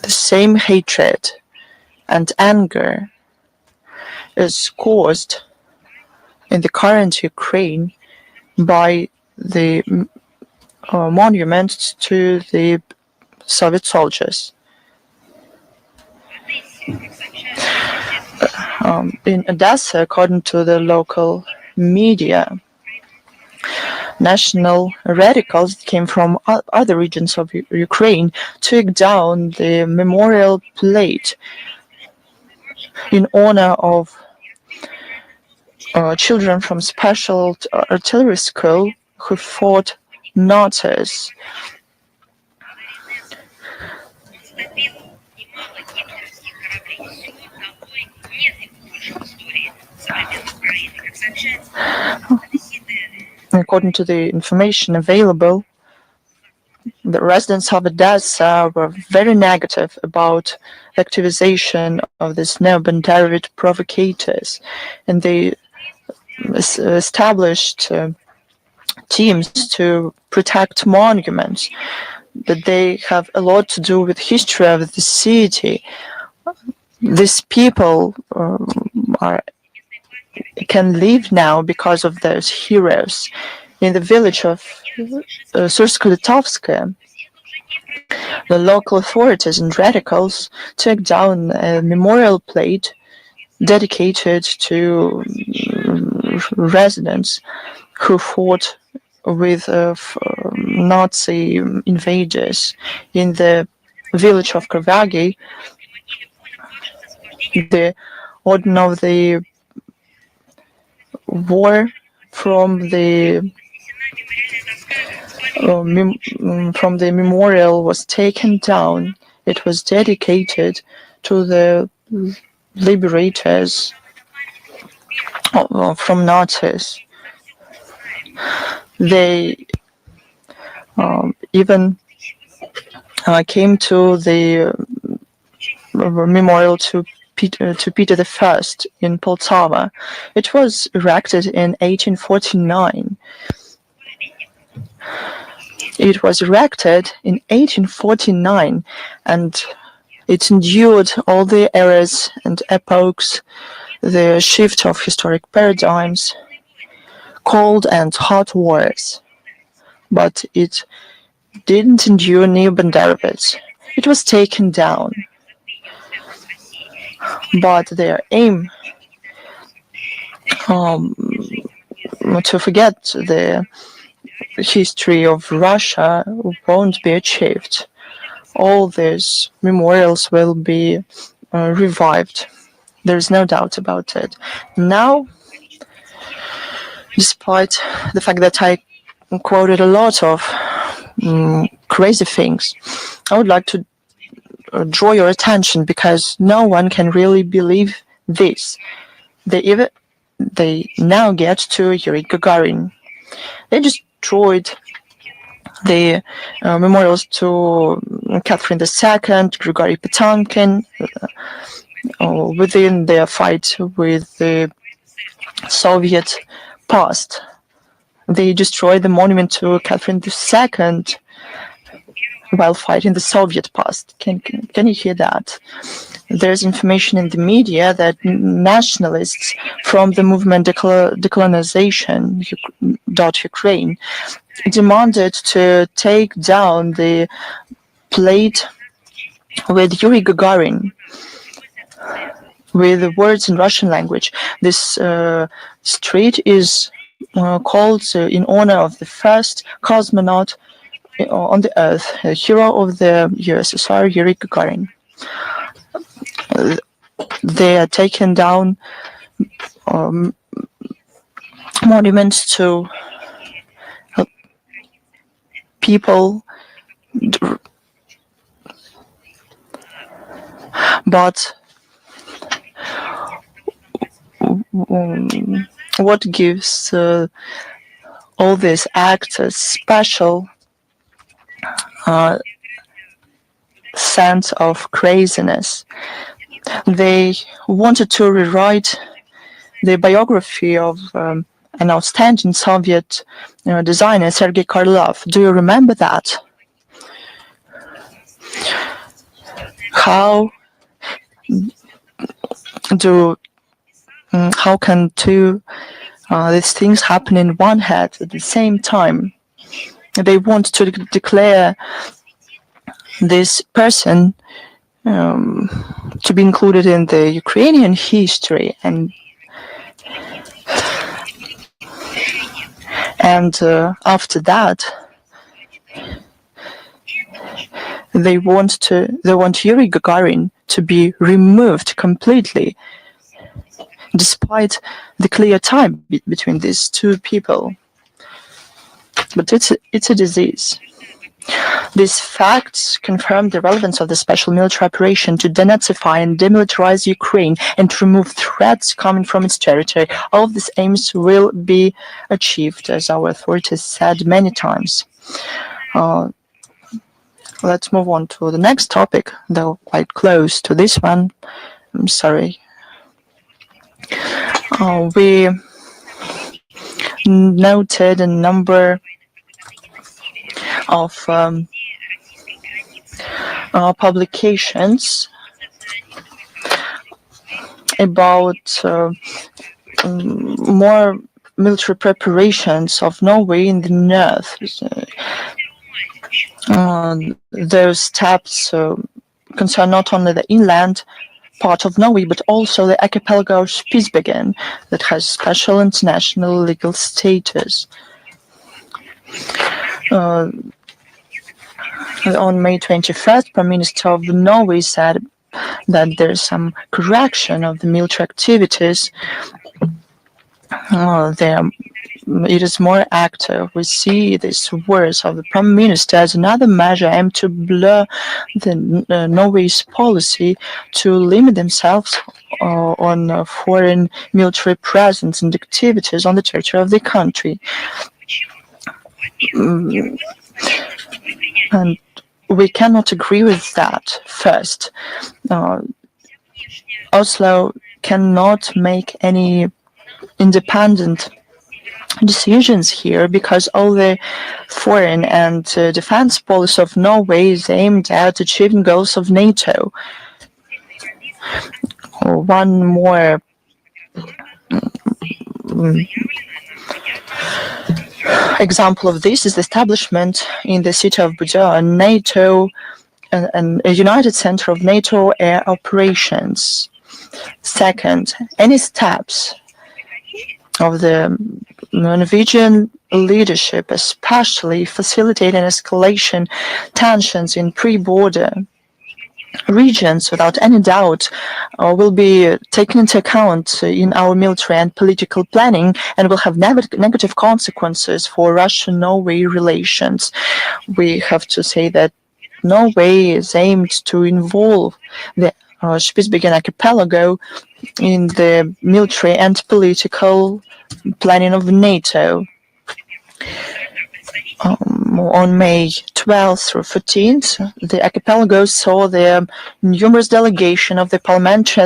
The same hatred and anger is caused in the current Ukraine by the monument to the Soviet soldiers. In Odessa, according to the local media, national radicals came from other regions of Ukraine, took down the memorial plate in honor of children from special artillery school who fought Nazis. According to the information available, the residents of Odessa were very negative about the activization of these neo-Banderovich provocators, and they established teams to protect monuments. But they have a lot to do with history of the city. These people can live now because of those heroes. In the village of Sursko-Litovsk, the local authorities and radicals took down a memorial plate dedicated to residents who fought with Nazi invaders. In the village of Kravagi, the order of the war from the memorial was taken down. It was dedicated to the liberators from Nazis. They even came to the memorial to Peter I in Poltava. It was erected in 1849. It was erected in 1849, and it endured all the eras and epochs, the shift of historic paradigms, cold and hot wars. But it didn't endure neo-Banderovics. It was taken down. But their aim to forget the history of Russia won't be achieved. All these memorials will be revived. There's no doubt about it. Now, despite the fact that I quoted a lot of crazy things, I would like to draw your attention because no one can really believe this. They now get to Yuri Gagarin. They destroyed the memorials to Catherine II, Grigory Potemkin, within their fight with the Soviet past. They destroyed the monument to Catherine II while fighting the Soviet past. Can you hear that? There's information in the media that nationalists from the movement Decolonization.Ukraine demanded to take down the plate with Yuri Gagarin with the words in Russian language. This street is called in honor of the first cosmonaut on the Earth, a hero of the USSR, Yuri Gagarin. They are taking down monuments to people, but what gives all these acts a special sense of craziness? They wanted to rewrite the biography of an outstanding Soviet designer, Sergei Krylov. Do you remember that? How can two these things happen in one head at the same time? They want to declare this person to be included in the Ukrainian history, and after that, they want Yuri Gagarin to be removed completely, despite the clear tie between these two people. But it's a disease. These facts confirm the relevance of the special military operation to denazify and demilitarize Ukraine and to remove threats coming from its territory. All of these aims will be achieved, as our authorities said many times. Let's move on to the next topic, though quite close to this one. I'm sorry. We noted a number of publications about more military preparations of Norway in the north. Those steps concern not only the inland part of Norway, but also the archipelago of Spitsbergen that has special international legal status. On May 21st, Prime Minister of Norway said that there's some correction of the military activities. It is more active. We see these words of the Prime Minister as another measure aimed to blur the Norway's policy to limit themselves on foreign military presence and activities on the territory of the country. And we cannot agree with that. First, Oslo cannot make any independent decisions here because all the foreign and defense policy of Norway is aimed at achieving goals of NATO. One more example of this is the establishment in the city of Bodø, NATO, a united center of NATO air operations. Second, any steps of the Norwegian leadership, especially facilitating escalation tensions in pre-border regions, without any doubt, will be taken into account in our military and political planning and will have negative consequences for Russia-Norway relations. We have to say that Norway is aimed to involve the Spitsbergen archipelago in the military and political planning of NATO. On May 12th through 14th, the archipelago saw the numerous delegation of the Parliamentary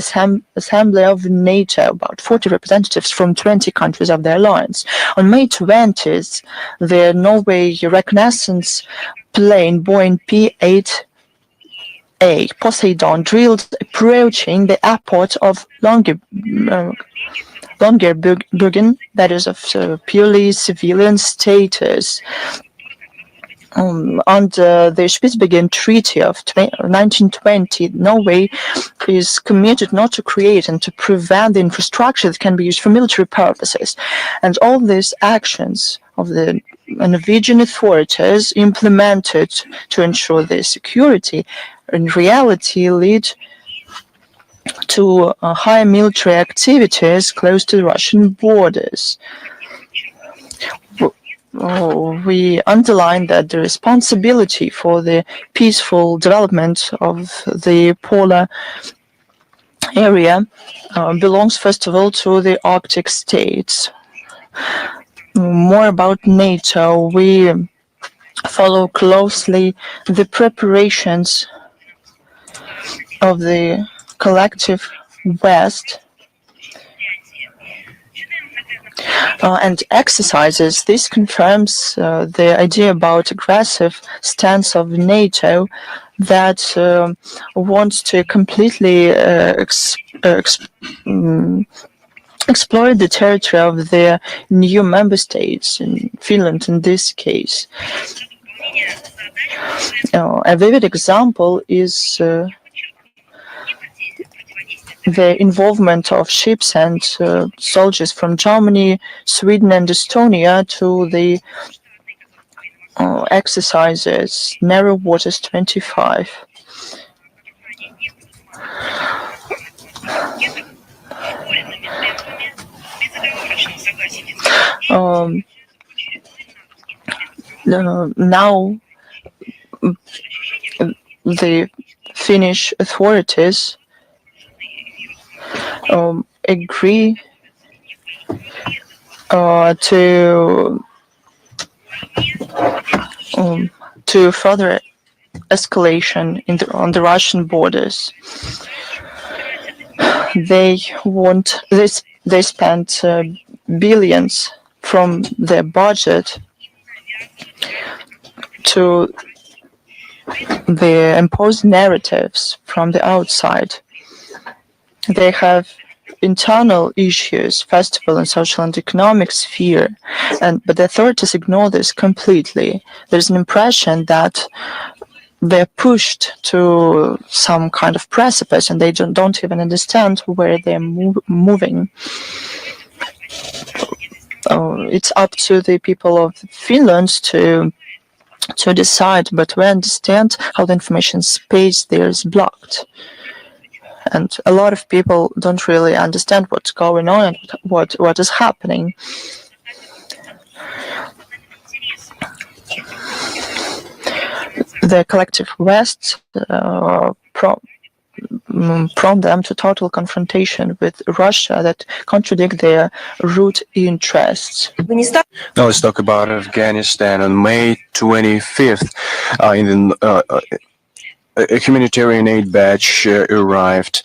Assembly of NATO, about 40 representatives from 20 countries of the alliance. On May 20th, the Norway reconnaissance plane Boeing P-8A Poseidon drilled approaching the airport of Longyearbyen, that is of purely civilian status. Under the Spitsbergen Treaty of 1920, Norway is committed not to create and to prevent the infrastructure that can be used for military purposes. And all these actions of the Norwegian authorities implemented to ensure their security in reality lead to high military activities close to the Russian borders. We underline that the responsibility for the peaceful development of the polar area belongs first of all to the Arctic states. More about NATO, we follow closely the preparations of the collective West and exercises. This confirms the idea about aggressive stance of NATO that wants to completely exploit the territory of the new member states, in Finland in this case. A vivid example is the involvement of ships and soldiers from Germany, Sweden, and Estonia to the exercises Narrow Waters 25. Now, the Finnish authorities agree to further escalation on the Russian borders. They want this. They spent billions from their budget to the imposed narratives from the outside. They have internal issues, first of all, in social and economic sphere, but the authorities ignore this completely. There's an impression that they're pushed to some kind of precipice and they don't even understand where they're moving. It's up to the people of Finland to decide, but we understand how the information space there is blocked. And a lot of people don't really understand what's going on and what is happening. The collective West prompt them to total confrontation with Russia that contradict their root interests. Now let's talk about Afghanistan. On May 25th, a humanitarian aid batch arrived.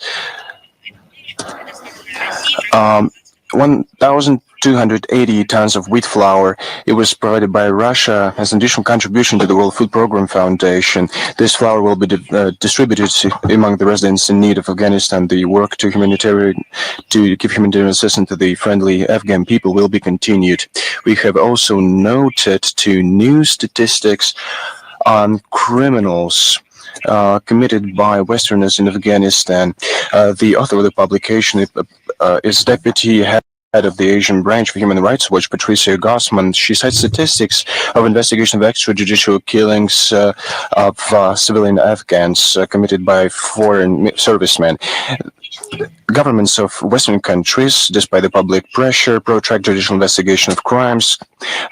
1,280 tons of wheat flour. It was provided by Russia as an additional contribution to the World Food Program Foundation. This flour will be distributed among the residents in need of Afghanistan. The work to give humanitarian assistance to the friendly Afghan people will be continued. We have also noted two new statistics on criminals committed by Westerners in Afghanistan. The author of the publication is Deputy Head of the Asian Branch of Human Rights Watch, Patricia Gossman. She cites statistics of investigation of extrajudicial killings of civilian Afghans committed by foreign servicemen. governments of Western countries, despite the public pressure, protract judicial investigation of crimes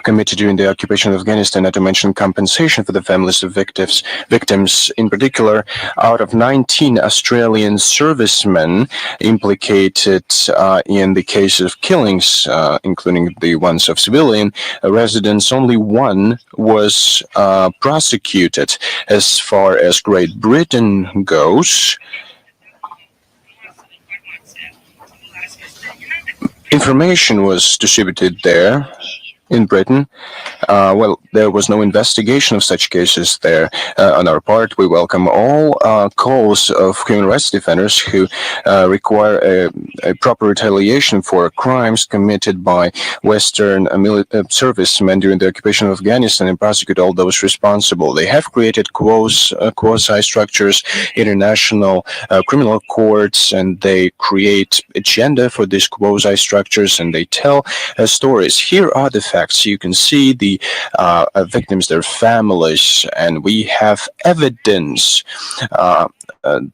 committed during the occupation of Afghanistan, not to mention compensation for the families of victims. In particular, out of 19 Australian servicemen implicated in the case of killings, including the ones of civilian residents, only one was prosecuted. As far as Great Britain goes, information was distributed there in Britain. There was no investigation of such cases there. On our part, we welcome all calls of human rights defenders who require a proper retaliation for crimes committed by Western servicemen during the occupation of Afghanistan and prosecute all those responsible. They have created quasi-structures, international criminal courts, and they create agenda for these quasi-structures, and they tell stories. Here are the facts. You can see the victims, their families, and we have evidence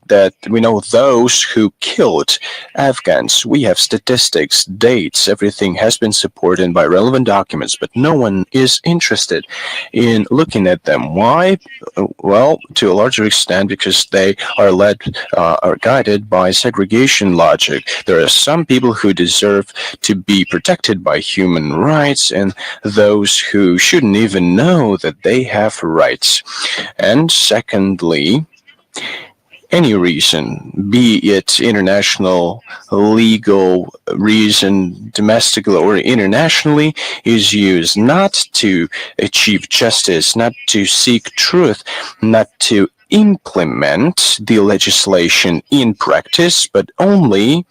that we know those who killed Afghans. We have statistics, dates, everything has been supported by relevant documents, but no one is interested in looking at them. Why? Well, to a larger extent, because they are led or guided by segregation logic. There are some people who deserve to be protected by human rights, and those who shouldn't even know that they have rights. And secondly, any reason, be it international, legal reason, domestically or internationally, is used not to achieve justice, not to seek truth, not to implement the legislation in practice, but only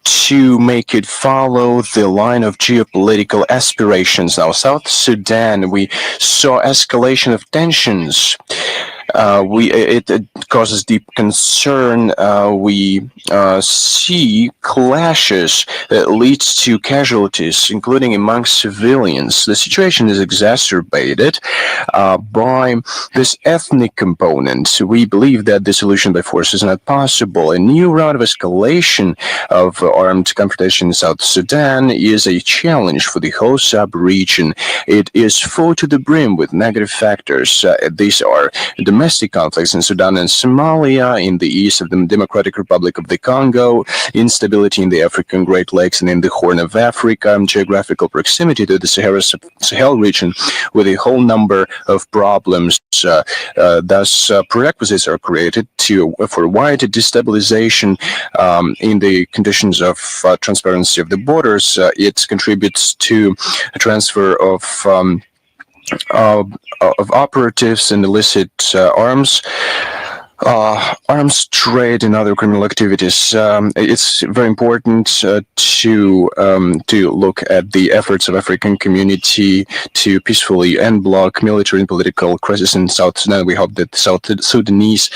to make it follow the line of geopolitical aspirations. Now, South Sudan, we saw escalation of tensions. It causes deep concern. We see clashes that leads to casualties, including among civilians. The situation is exacerbated by this ethnic component. We believe that the solution by force is not possible. A new round of escalation of armed confrontation in South Sudan is a challenge for the whole sub-region. It is full to the brim with negative factors. These are domestic conflicts in Sudan and Somalia, in the east of the Democratic Republic of the Congo, instability in the African Great Lakes and in the Horn of Africa, geographical proximity to the Sahel region with a whole number of problems. Thus, prerequisites are created for wide destabilization in the conditions of transparency of the borders. It contributes to a transfer of operatives and illicit arms trade and other criminal activities. It's very important to look at the efforts of African community to peacefully end block military and political crisis in South Sudan. We hope that the South Sudanese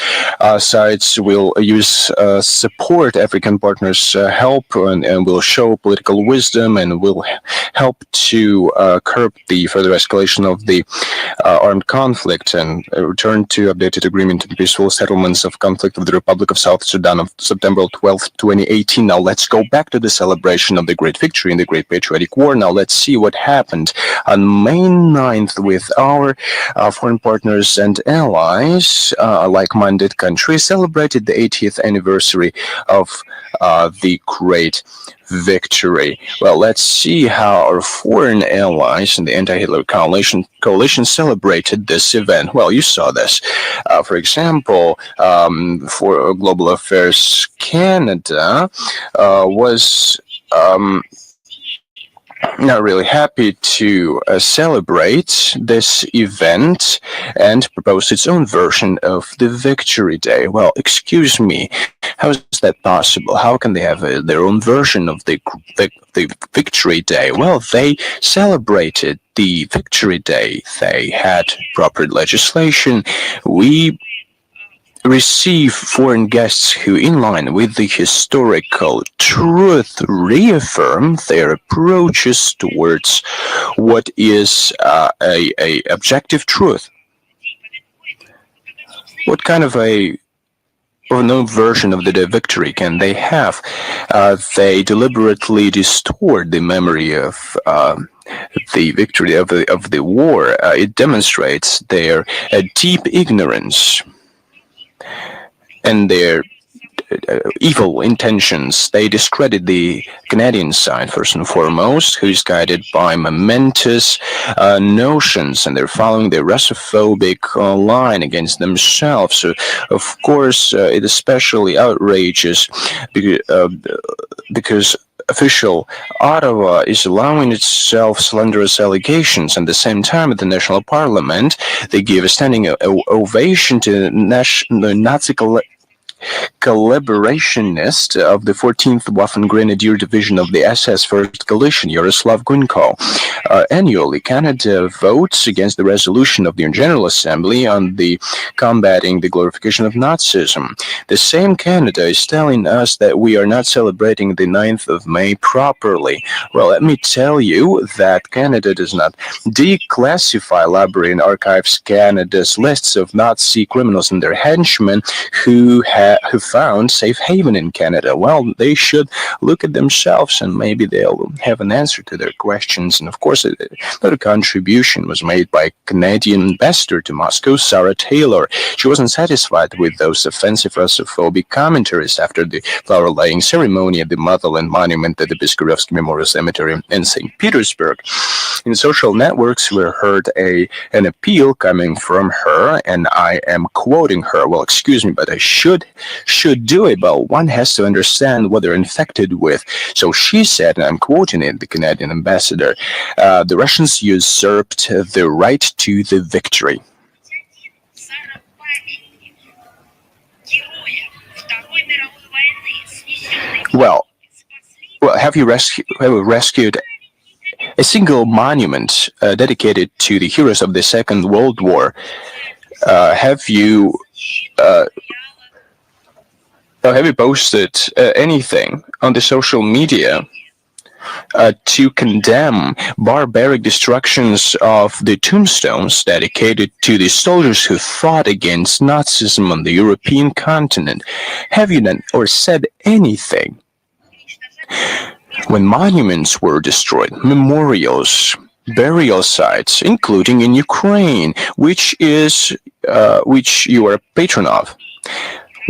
sides will use support African partners' help and will show political wisdom and will help to curb the further escalation of the armed conflict and return to updated agreement and peaceful settlements of conflict of the Republic of South Sudan of September 12, 2018. Now let's go back to the celebration of the great victory in the Great Patriotic War. Now let's see what happened on May 9th with our foreign partners and allies. Like-minded countries celebrated the 80th anniversary of the great victory. Well, let's see how our foreign allies and the anti-Hitler coalition celebrated this event. Well, you saw this. For example, for Global Affairs Canada was not really happy to celebrate this event and propose its own version of the Victory Day. Well, excuse me, how is that possible? How can they have their own version of the Victory Day? Well, they celebrated the Victory Day. They had proper legislation. We receive foreign guests who, in line with the historical truth, reaffirm their approaches towards what is a objective truth. What kind of a or no version of the victory can they have. They deliberately distort the memory of the victory of the war. It demonstrates their deep ignorance and their evil intentions. They discredit the Canadian side, first and foremost, who is guided by momentous notions, and they're following the Russophobic line against themselves. So, of course, it especially outrageous because official Ottawa is allowing itself slanderous allegations. At the same time, at the national parliament, they give a standing ovation to the Nazi collaborationist of the 14th Waffen Grenadier Division of the SS 1st Galician, Yaroslav Gunko. Annually, Canada votes against the resolution of the General Assembly on the combating the glorification of Nazism. The same Canada is telling us that we are not celebrating the 9th of May properly. Well, let me tell you that Canada does not declassify Library and Archives Canada's lists of Nazi criminals and their henchmen who found safe haven in Canada. Well, they should look at themselves and maybe they'll have an answer to their questions. And of course, another contribution was made by Canadian ambassador to Moscow, Sarah Taylor. She wasn't satisfied with those offensive Russophobic commentaries after the flower-laying ceremony at the Motherland Monument at the Piskarovsky Memorial Cemetery in St. Petersburg. In social networks, we heard an appeal coming from her, and I am quoting her. Well, excuse me, but I should do it, but one has to understand what they're infected with. So she said, and I'm quoting it, the Canadian ambassador, the Russians usurped the right to the victory. Well, have you rescued a single monument dedicated to the heroes of the Second World War? Have you posted anything on the social media to condemn barbaric destructions of the tombstones dedicated to the soldiers who fought against Nazism on the European continent? Have you done or said anything? When monuments were destroyed, memorials, burial sites, including in Ukraine, which you are a patron of.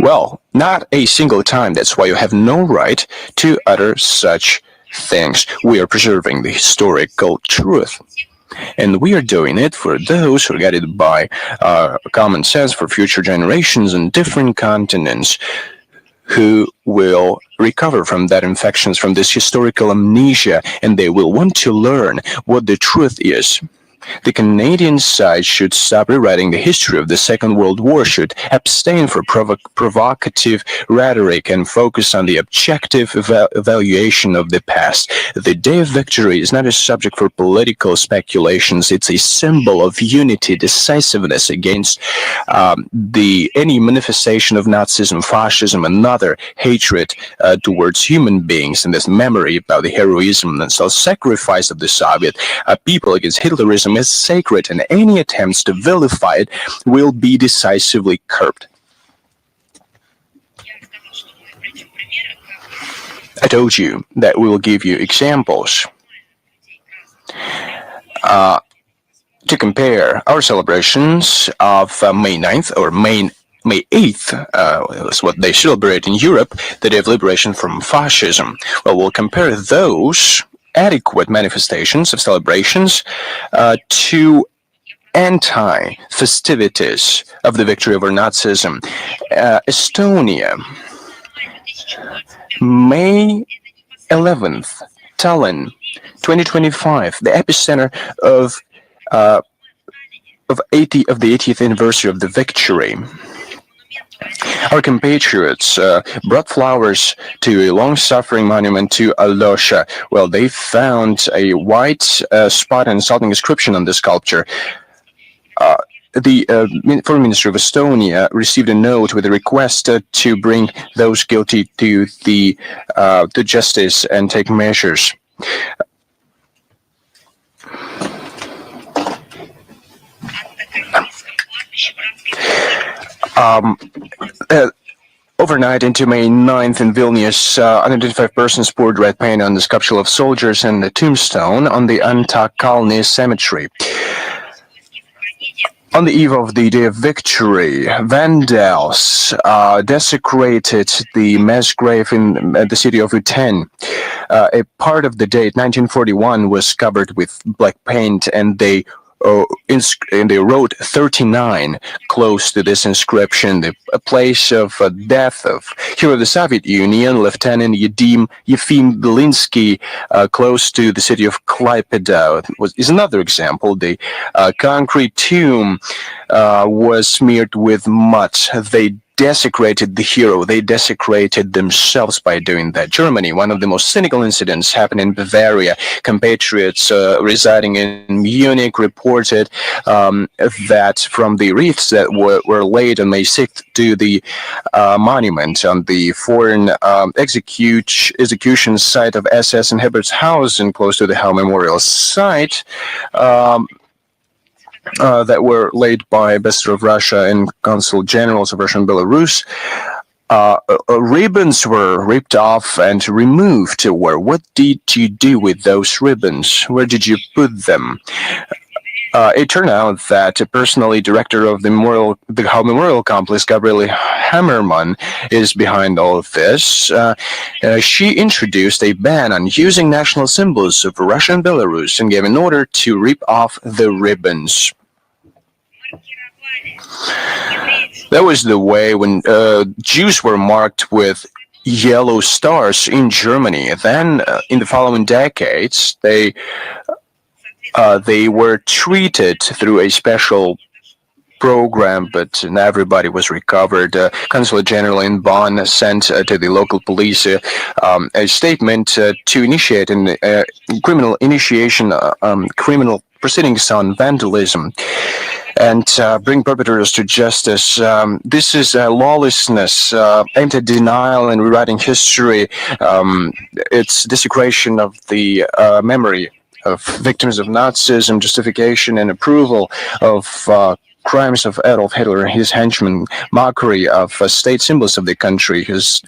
Well, not a single time. That's why you have no right to utter such things. We are preserving the historical truth. And we are doing it for those who are guided by common sense for future generations on different continents who will recover from that infections, from this historical amnesia, and they will want to learn what the truth is. The Canadian side should stop rewriting the history of the Second World War, should abstain from provocative rhetoric and focus on the objective evaluation of the past. The Day of Victory is not a subject for political speculations. It's a symbol of unity, decisiveness against any manifestation of Nazism, fascism, and other hatred towards human beings, and this memory about the heroism and self-sacrifice of the Soviet people against Hitlerism is sacred, and any attempts to vilify it will be decisively curbed. I told you that we will give you examples to compare our celebrations of May 9th or May 8th, is what they celebrate in Europe, the Day of Liberation from Fascism. Well, we'll compare those adequate manifestations of celebrations to anti-festivities of the victory over Nazism. Estonia, May 11th, Tallinn, 2025, the epicenter of the 80th anniversary of the victory. Our compatriots brought flowers to a long-suffering monument to Alosha. Well, they found a white spot and insulting inscription on the sculpture. The Foreign Ministry of Estonia received a note with a request to bring those guilty to justice and take measures. Overnight into May 9th in Vilnius, unidentified persons poured red paint on the sculpture of soldiers and the tombstone on the Antakalny cemetery. On the eve of the Day of Victory, vandals desecrated the mass grave in the city of Uten. A part of the date, 1941, was covered with black paint, and they wrote 39 close to this inscription, the place of death of hero of the Soviet Union, Lieutenant Yefim Belinsky, close to the city of Klaipeda. Is another example. The concrete tomb was smeared with mud. They desecrated the hero. They desecrated themselves by doing that. Germany, one of the most cynical incidents happened in Bavaria. Compatriots residing in Munich reported that from the wreaths that were laid on May 6th to the monument on the foreign execution site of SS in Herbertshausen, close to the Hell Memorial site, that were laid by Ambassador of Russia and Consul Generals of Russia and Belarus. Ribbons were ripped off and removed. What did you do with those ribbons? Where did you put them? It turned out that personally director of the Hell Memorial Complex, Gabriele Hammerman, is behind all of this. She introduced a ban on using national symbols of Russia and Belarus and gave an order to rip off the ribbons. That was the way when Jews were marked with yellow stars in Germany. Then, in the following decades, they were treated through a special program, but not everybody was recovered. Consul General in Bonn sent to the local police a statement to initiate criminal proceedings on vandalism and bring perpetrators to justice. This is lawlessness aimed at denial and rewriting history. It's desecration of the memory of victims of Nazism, justification and approval of crimes of Adolf Hitler and his henchmen, mockery of state symbols of the country. His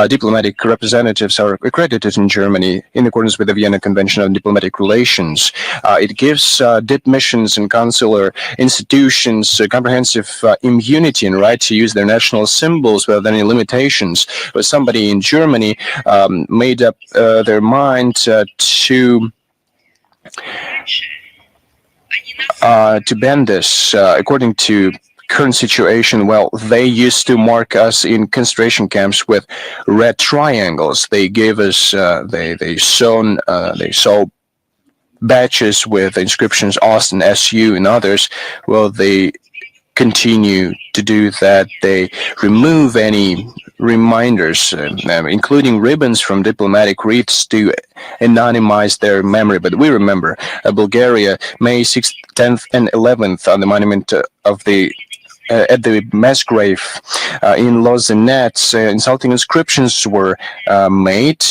diplomatic representatives are accredited in Germany in accordance with the Vienna Convention on Diplomatic Relations. It gives dip missions and consular institutions comprehensive immunity and right to use their national symbols without any limitations. But somebody in Germany made up their mind to ban this. According to current situation, well, they used to mark us in concentration camps with red triangles. They gave us, they saw badges with inscriptions Austin, SU, and others. Well, they continue to do that. They remove any reminders, including ribbons from diplomatic wreaths to anonymize their memory. But we remember Bulgaria, May 6th, 10th, and 11th on the monument of the at the mass grave in Lozenets. Insulting inscriptions were made.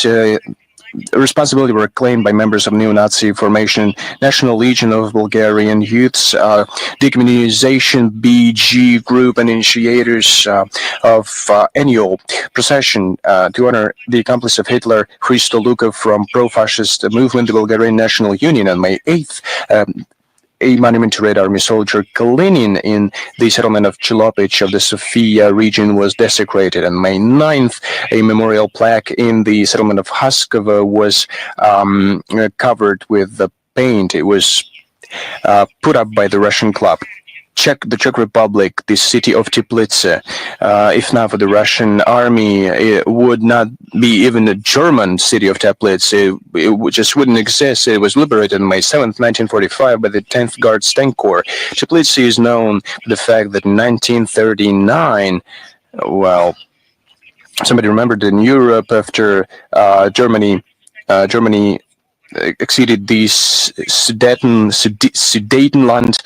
Responsibility were claimed by members of neo-Nazi formation, National Legion of Bulgarian Youths, Decommunization BG group, and initiators of annual procession to honor the accomplice of Hitler, Hristo Lukov, from pro-fascist movement, the Bulgarian National Union. On May 8th, a monument to Red Army soldier Kalinin in the settlement of Chilopich of the Sofia region was desecrated. On May 9th, a memorial plaque in the settlement of Haskova was covered with the paint. It was put up by the Russian club. The Czech Republic, the city of Teplice. If not for the Russian army, it would not be even a German city of Teplice. It just wouldn't exist. It was liberated on May 7th, 1945 by the 10th Guards Tank Corps. Teplice is known for the fact that in 1939, well, somebody remembered in Europe after Germany exceeded the Sudetenland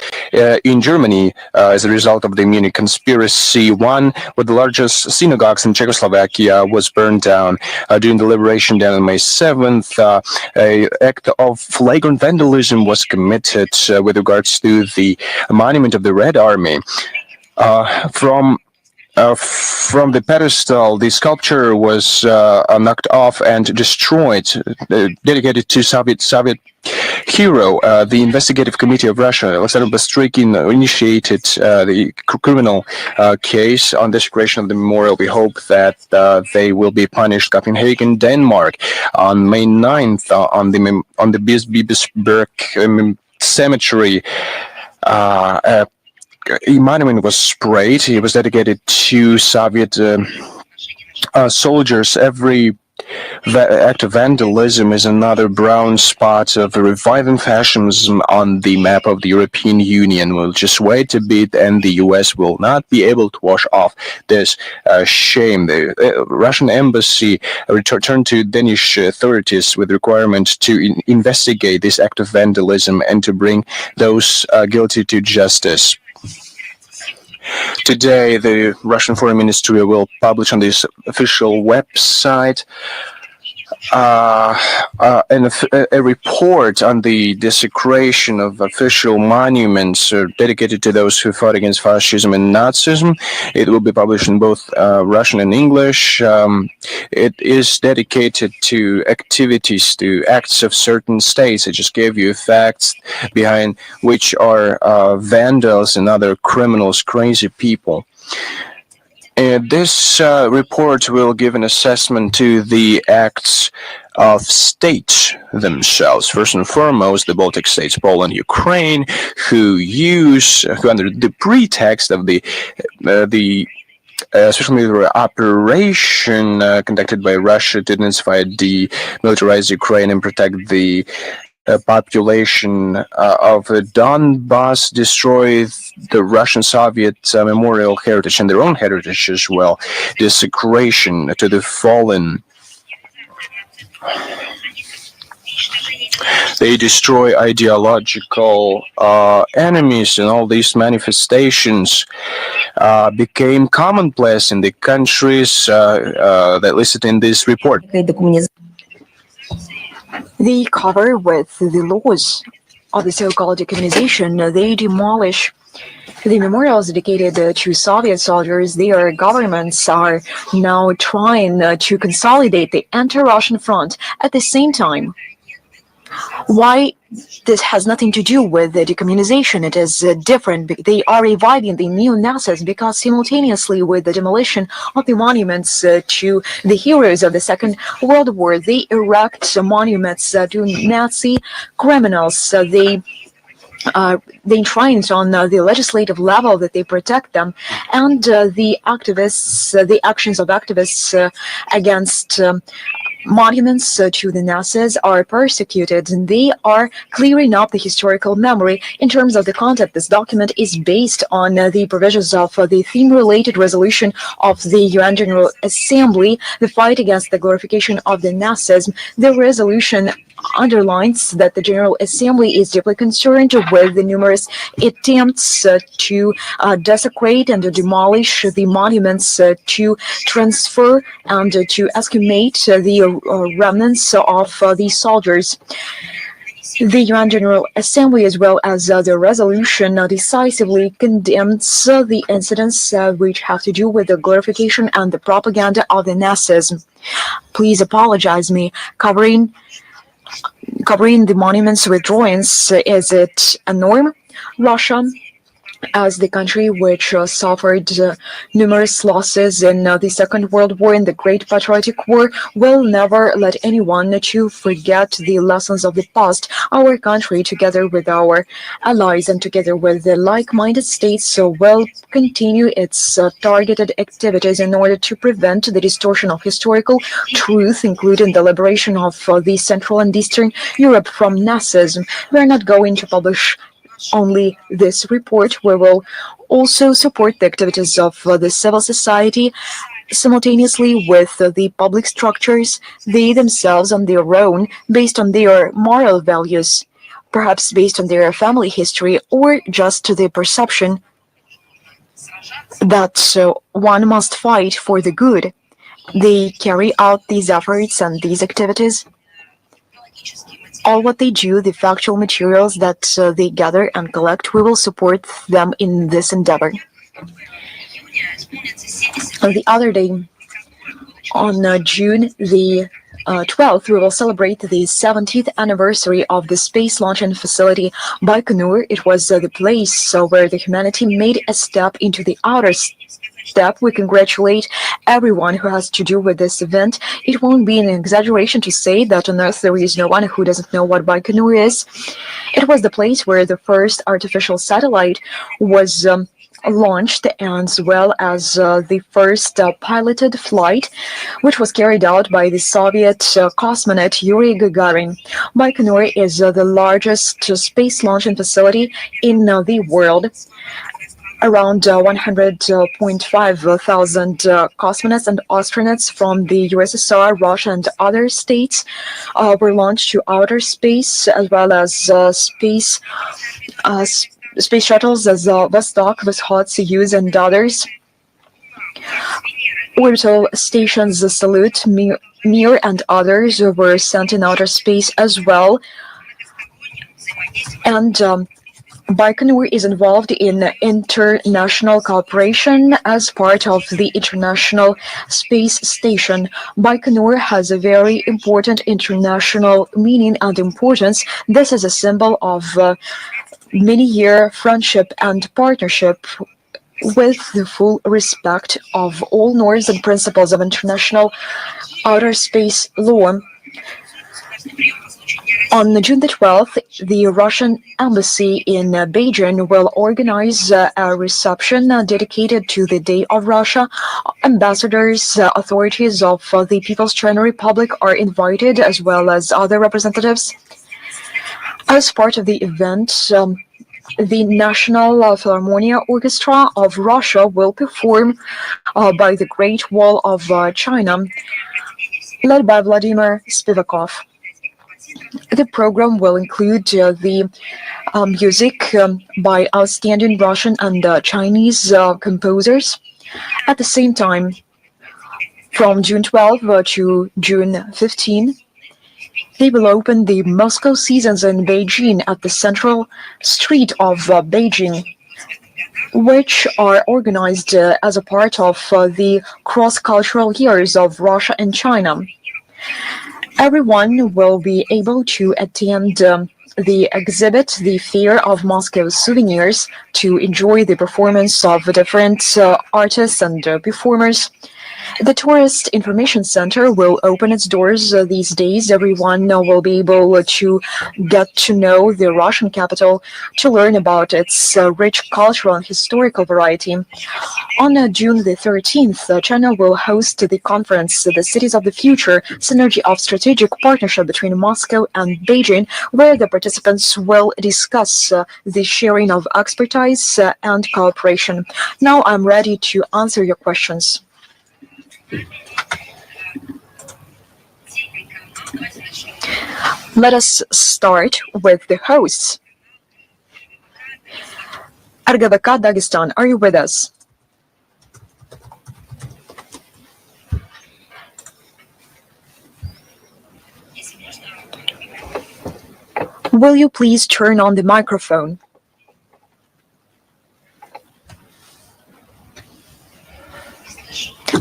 in Germany as a result of the Munich conspiracy. One with the largest synagogues in Czechoslovakia was burned down during the liberation day on May 7th. An act of flagrant vandalism was committed with regards to the monument of the Red Army. From from the pedestal, the sculpture was knocked off and destroyed, dedicated to Soviet hero. The investigative committee of Russia, Alexander Bastrykin, initiated the criminal case on desecration of the memorial. We hope that they will be punished. Copenhagen, Denmark, on May 9th, on the Bisberg cemetery. A monument was sprayed. It was dedicated to Soviet soldiers. Every act of vandalism is another brown spot of reviving fascism on the map of the European Union. We'll just wait a bit, and the US will not be able to wash off this shame. The Russian embassy returned to Danish authorities with requirement to investigate this act of vandalism and to bring those guilty to justice. Today, the Russian Foreign Ministry will publish on this official website a report on the desecration of official monuments dedicated to those who fought against fascism and Nazism. It will be published in both Russian and English. It is dedicated to activities, to acts of certain states. I just gave you facts behind which are vandals and other criminals, crazy people. This report will give an assessment to the acts of states themselves. First and foremost, the Baltic states, Poland, Ukraine, who under the pretext of the special military operation conducted by Russia to intensify demilitarize Ukraine and protect the population of Donbass, destroy the Russian Soviet memorial heritage and their own heritage as well. Desecration to the fallen. They destroy ideological enemies, and all these manifestations became commonplace in the countries that listed in this report. They cover with the laws of the so-called decolonization. They demolish the memorials dedicated to Soviet soldiers. Their governments are now trying to consolidate the anti-Russian front at the same time. Why this has nothing to do with the decommunization? It is different. They are reviving the neo-Nazis because simultaneously with the demolition of the monuments to the heroes of the Second World War, they erect monuments to Nazi criminals. They enshrine on the legislative level that they protect them, and the actions of activists against monuments to the Nazis are persecuted, and they are clearing up the historical memory. In terms of the content, this document is based on the provisions of the theme-related resolution of the UN General Assembly, the fight against the glorification of the Nazism. The resolution underlines that the General Assembly is deeply concerned with the numerous attempts to desecrate and demolish the monuments, to transfer and to exhumate the remnants of the soldiers. The UN General Assembly, as well as the resolution, decisively condemns the incidents which have to do with the glorification and the propaganda of the Nazism. Please apologize me. Covering the monuments with drawings, is it a norm? Russia, as the country which suffered numerous losses in the Second World War and the Great Patriotic War, will never let anyone to forget the lessons of the past. Our country, together with our allies and together with the like-minded states, will continue its targeted activities in order to prevent the distortion of historical truth, including the liberation of the Central and Eastern Europe from Nazism. We are not going to publish only this report. We will also support the activities of the civil society simultaneously with the public structures, they themselves on their own, based on their moral values, perhaps based on their family history, or just the perception that one must fight for the good. They carry out these efforts and these activities. All what they do, the factual materials that they gather and collect, we will support them in this endeavor. The other day, on June the 12th, we will celebrate the 70th anniversary of the space launching facility Baikonur. It was the place where the humanity made a step into the outer step. We congratulate everyone who has to do with this event. It won't be an exaggeration to say that on Earth there is no one who doesn't know what Baikonur is. It was the place where the first artificial satellite was launched, as well as the first piloted flight, which was carried out by the Soviet cosmonaut Yuri Gagarin. Baikonur is the largest space launching facility in the world. Around 100.5 thousand cosmonauts and astronauts from the USSR, Russia, and other states were launched to outer space, as well as space shuttles as Vostok, Voskhod, Soyuz, and others. Orbital stations Salyut, Mir, and others were sent in outer space as well. And Baikonur is involved in international cooperation as part of the International Space Station. Baikonur has a very important international meaning and importance. This is a symbol of many-year friendship and partnership with the full respect of all norms and principles of international outer space law. On June the 12th, the Russian embassy in Beijing will organize a reception dedicated to the Day of Russia. Ambassadors, authorities of the People's China Republic are invited, as well as other representatives. As part of the event, the National Philharmonia Orchestra of Russia will perform by the Great Wall of China, led by Vladimir Spivakov. The program will include the music by outstanding Russian and Chinese composers. At the same time, from June 12 to June 15, they will open the Moscow Seasons in Beijing at the central street of Beijing, which are organized as a part of the cross-cultural years of Russia and China. Everyone will be able to attend the exhibit, the Fair of Moscow Souvenirs, to enjoy the performance of different artists and performers. The Tourist Information Center will open its doors these days. Everyone will be able to get to know the Russian capital, to learn about its rich cultural and historical variety. On June the 13th, China will host the conference, The Cities of the Future, Synergy of Strategic Partnership between Moscow and Beijing, where the participants will discuss the sharing of expertise and cooperation. Now I'm ready to answer your questions. Let us start with the hosts. RGVK Dagestan, are you with us? Will you please turn on the microphone?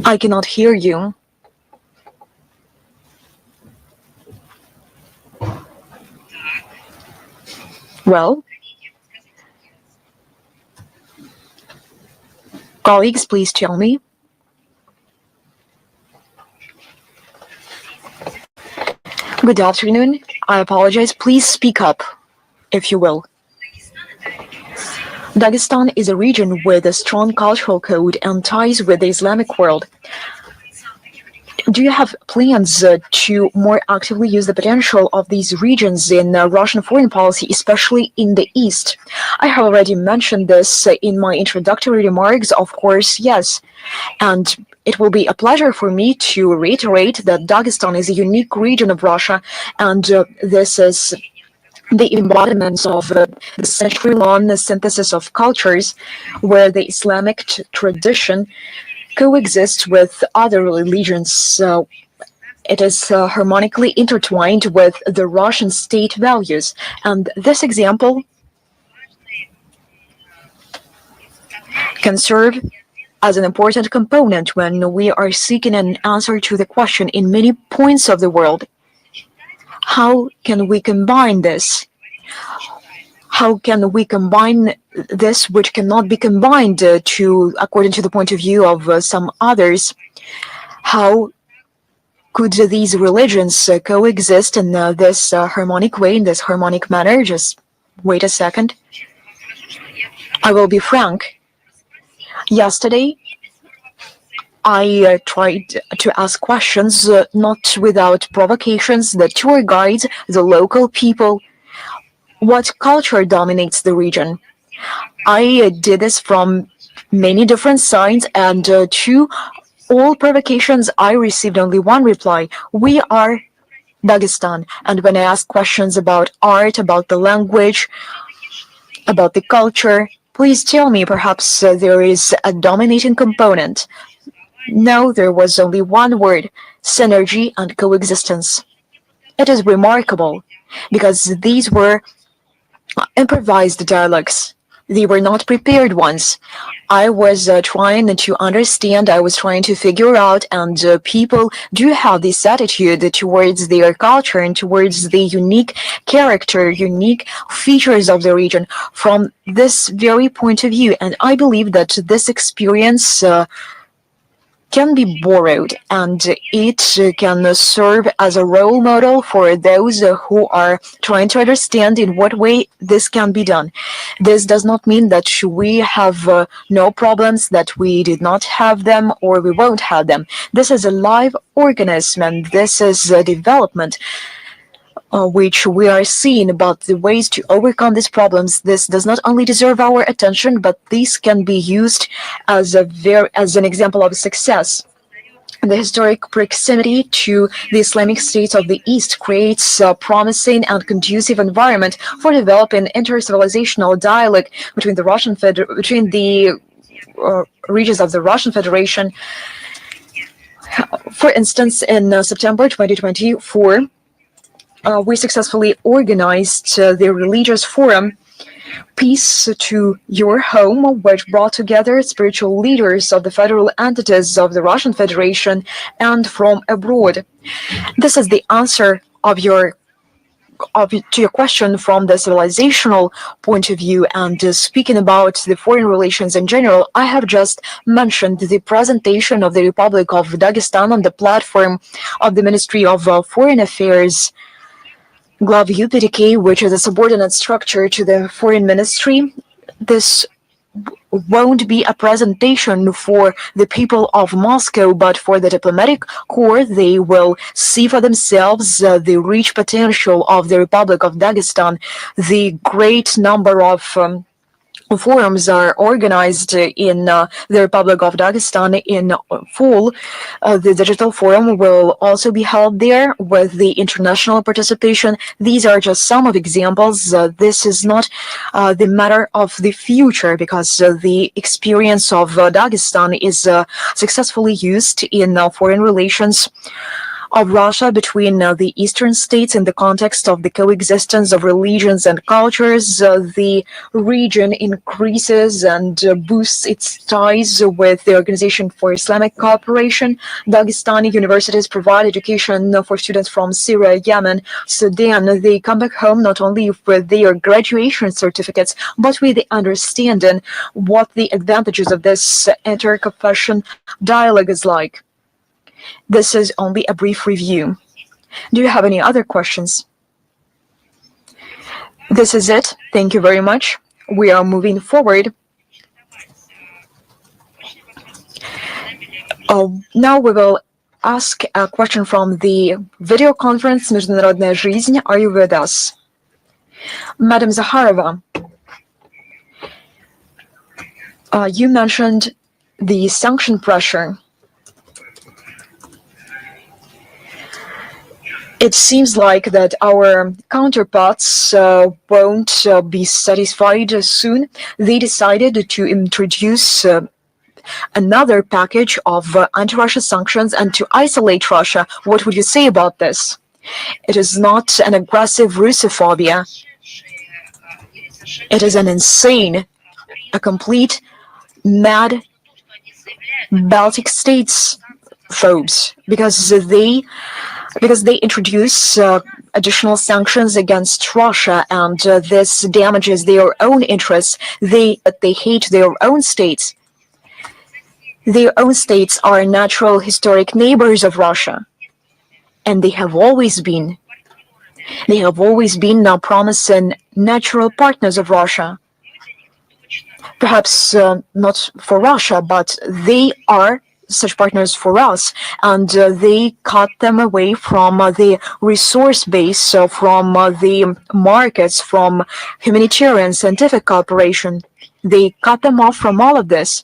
I cannot hear you. Well, colleagues, please tell me. Good afternoon. I apologize. Please speak up, if you will. Dagestan is a region with a strong cultural code and ties with the Islamic world. Do you have plans to more actively use the potential of these regions in Russian foreign policy, especially in the East? I have already mentioned this in my introductory remarks. Of course, yes. And it will be a pleasure for me to reiterate that Dagestan is a unique region of Russia, and this is the embodiment of the century-long synthesis of cultures where the Islamic tradition coexists with other religions. It is harmonically intertwined with the Russian state values. And this example can serve as an important component when we are seeking an answer to the question in many points of the world. How can we combine this? How can we combine this which cannot be combined according to the point of view of some others? How could these religions coexist in this harmonic way, in this harmonic manner? Just wait a second. I will be frank. Yesterday, I tried to ask questions, not without provocations, the tour guides, the local people. What culture dominates the region? I did this from many different sides, and to all provocations, I received only one reply. We are Dagestan. And when I asked questions about art, about the language, about the culture, please tell me, perhaps there is a dominating component. No, there was only one word: synergy and coexistence. It is remarkable because these were improvised dialogues. They were not prepared ones. I was trying to understand, I was trying to figure out, and people do have this attitude towards their culture and towards the unique character, unique features of the region from this very point of view. And I believe that this experience can be borrowed, and it can serve as a role model for those who are trying to understand in what way this can be done. This does not mean that we have no problems, that we did not have them, or we won't have them. This is a live organism, and this is a development which we are seeing about the ways to overcome these problems. This does not only deserve our attention, but this can be used as an example of success. The historic proximity to the Islamic states of the East creates a promising and conducive environment for developing inter-civilizational dialogue between the regions of the Russian Federation. For instance, in September 2024, we successfully organized the religious forum Peace to Your Home, which brought together spiritual leaders of the federal entities of the Russian Federation and from abroad. This is the answer to your question from the civilizational point of view. And speaking about the foreign relations in general, I have just mentioned the presentation of the Republic of Dagestan on the platform of the Ministry of Foreign Affairs, Glav UPDK, which is a subordinate structure to the Foreign Ministry. This won't be a presentation for the people of Moscow, but for the diplomatic corps. They will see for themselves the rich potential of the Republic of Dagestan. The great number of forums are organized in the Republic of Dagestan in full. The digital forum will also be held there with the international participation. These are just some of examples. This is not the matter of the future, because the experience of Dagestan is successfully used in foreign relations of Russia between the eastern states in the context of the coexistence of religions and cultures. The region increases and boosts its ties with the Organization for Islamic Cooperation. Dagestani universities provide education for students from Syria, Yemen, Sudan. They come back home not only with their graduation certificates, but with the understanding what the advantages of this inter-confession dialogue is like. This is only a brief review. Do you have any other questions? This is it. Thank you very much. We are moving forward. Now we will ask a question from the video conference Международная жизнь. Are you with us? Madam Zakharova, you mentioned the sanction pressure. It seems like that our counterparts won't be satisfied soon. They decided to introduce another package of anti-Russia sanctions and to isolate Russia. What would you say about this? It is not an aggressive Russophobia. It is an insane, a complete mad Baltic states phobes because they introduce additional sanctions against Russia, and this damages their own interests. They hate their own states. Their own states are natural historic neighbors of Russia, and they have always been. They have always been now promising natural partners of Russia. Perhaps not for Russia, but they are such partners for us, and they cut them away from the resource base, from the markets, from humanitarian scientific cooperation. They cut them off from all of this.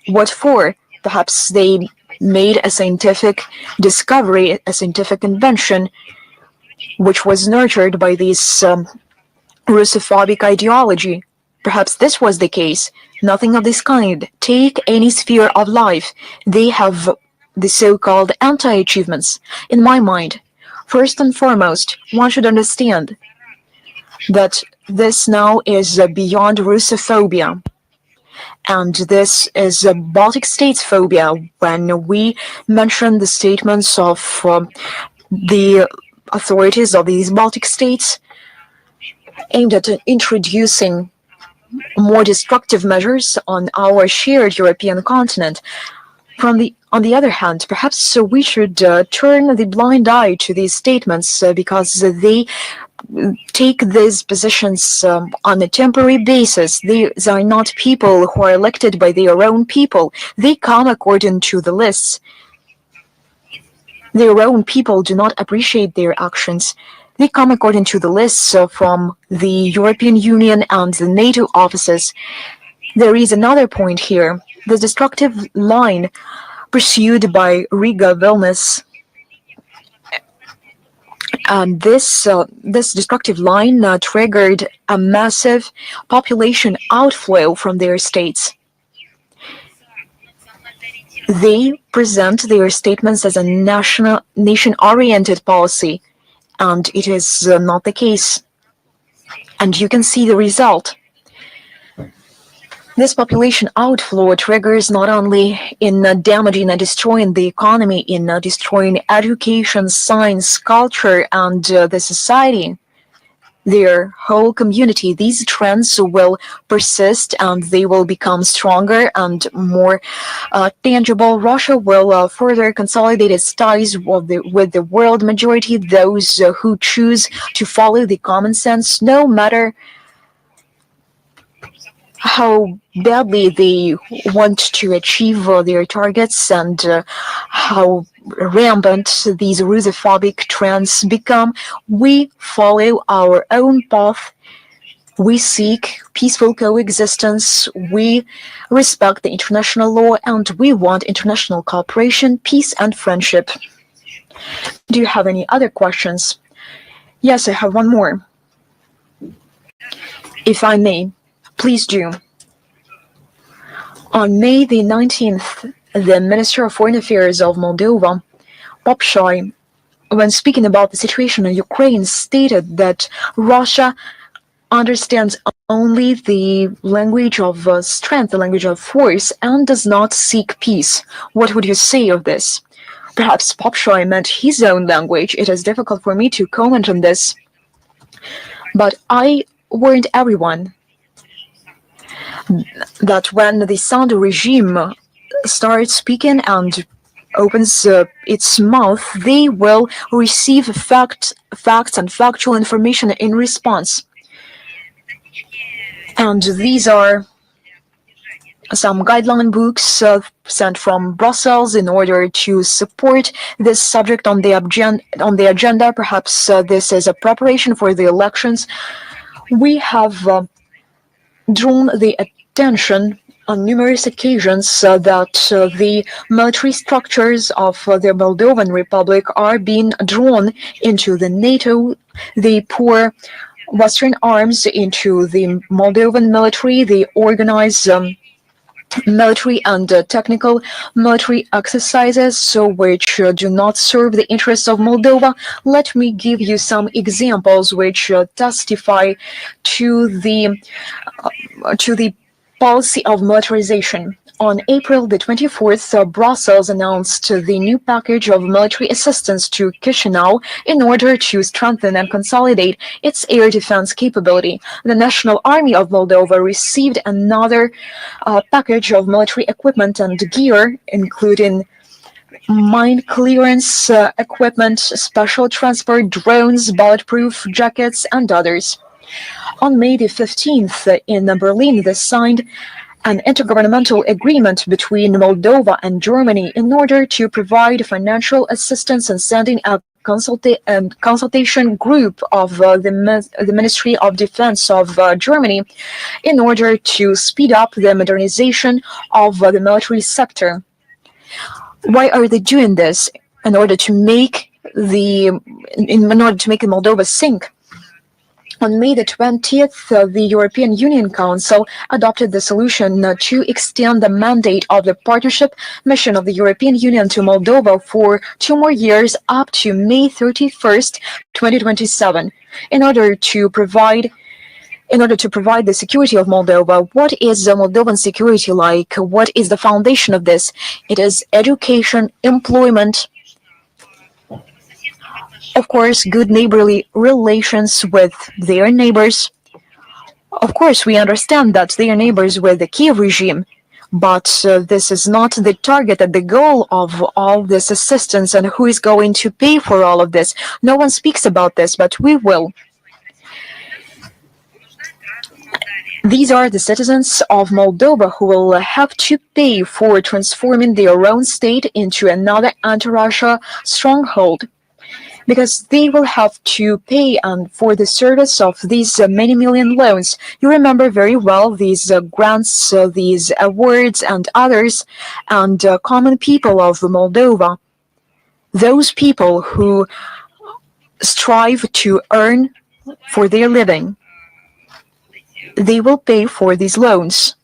What for? Perhaps they made a scientific discovery, a scientific invention, which was nurtured by this Russophobic ideology. Perhaps this was the case. Nothing of this kind. Take any sphere of life. They have the so-called anti-achievements. In my mind, first and foremost, one should understand that this now is beyond Russophobia. And this is a Baltic states phobia. When we mention the statements of the authorities of these Baltic states aimed at introducing more destructive measures on our shared European continent. On the other hand, perhaps we should turn the blind eye to these statements because they take these positions on a temporary basis. These are not people who are elected by their own people. They come according to the lists. Their own people do not appreciate their actions. They come according to the lists from the European Union and the NATO offices. There is another point here. The destructive line pursued by Riga Vilnius. And this destructive line triggered a massive population outflow from their states. They present their statements as a nation-oriented policy, and it is not the case. And you can see the result. This population outflow triggers not only in damaging and destroying the economy, in destroying education, science, culture, and the society, their whole community. These trends will persist and they will become stronger and more tangible. Russia will further consolidate its ties with the world majority, those who choose to follow the common sense, no matter how badly they want to achieve their targets and how rampant these Russophobic trends become. We follow our own path. We seek peaceful coexistence. We respect the international law, and we want international cooperation, peace, and friendship. Do you have any other questions? Yes, I have one more. If I may. Please do. On May the 19th, the Minister of Foreign Affairs of Moldova, Popshoi, when speaking about the situation in Ukraine, stated that Russia understands only the language of strength, the language of force, and does not seek peace. What would you say of this? Perhaps Popshoi meant his own language. It is difficult for me to comment on this. But I warned everyone that when the Assad regime starts speaking and opens its mouth, they will receive facts and factual information in response. And these are some guideline books sent from Brussels in order to support this subject on the agenda. Perhaps this is a preparation for the elections. We have drawn the attention on numerous occasions that the military structures of the Moldovan Republic are being drawn into the NATO. They pour Western arms into the Moldovan military. They organize military and technical military exercises which do not serve the interests of Moldova. Let me give you some examples which testify to the policy of militarization. On April the 24th, Brussels announced the new package of military assistance to Chisinau in order to strengthen and consolidate its air defense capability. The National Army of Moldova received another package of military equipment and gear, including mine clearance equipment, special transport drones, bulletproof jackets, and others. On May the 15th, in Berlin, they signed an intergovernmental agreement between Moldova and Germany in order to provide financial assistance and sending a consultation group of the Ministry of Defense of Germany in order to speed up the modernization of the military sector. Why are they doing this? In order to make Moldova sink. On May the 20th, the European Union Council adopted the solution to extend the mandate of the partnership mission of the European Union to Moldova for 2 more years up to May 31st, 2027, in order to provide the security of Moldova. What is the Moldovan security like? What is the foundation of this? It is education, employment, of course, good neighborly relations with their neighbors. Of course, we understand that they are neighbors with the Kiev regime, but this is not the target and the goal of all this assistance, and who is going to pay for all of this. No one speaks about this, but we will. These are the citizens of Moldova who will have to pay for transforming their own state into another anti-Russia stronghold, because they will have to pay for the service of these many million loans. You remember very well these grants, these awards and others, and common people of Moldova, those people who strive to earn for their living, they will pay for these loans.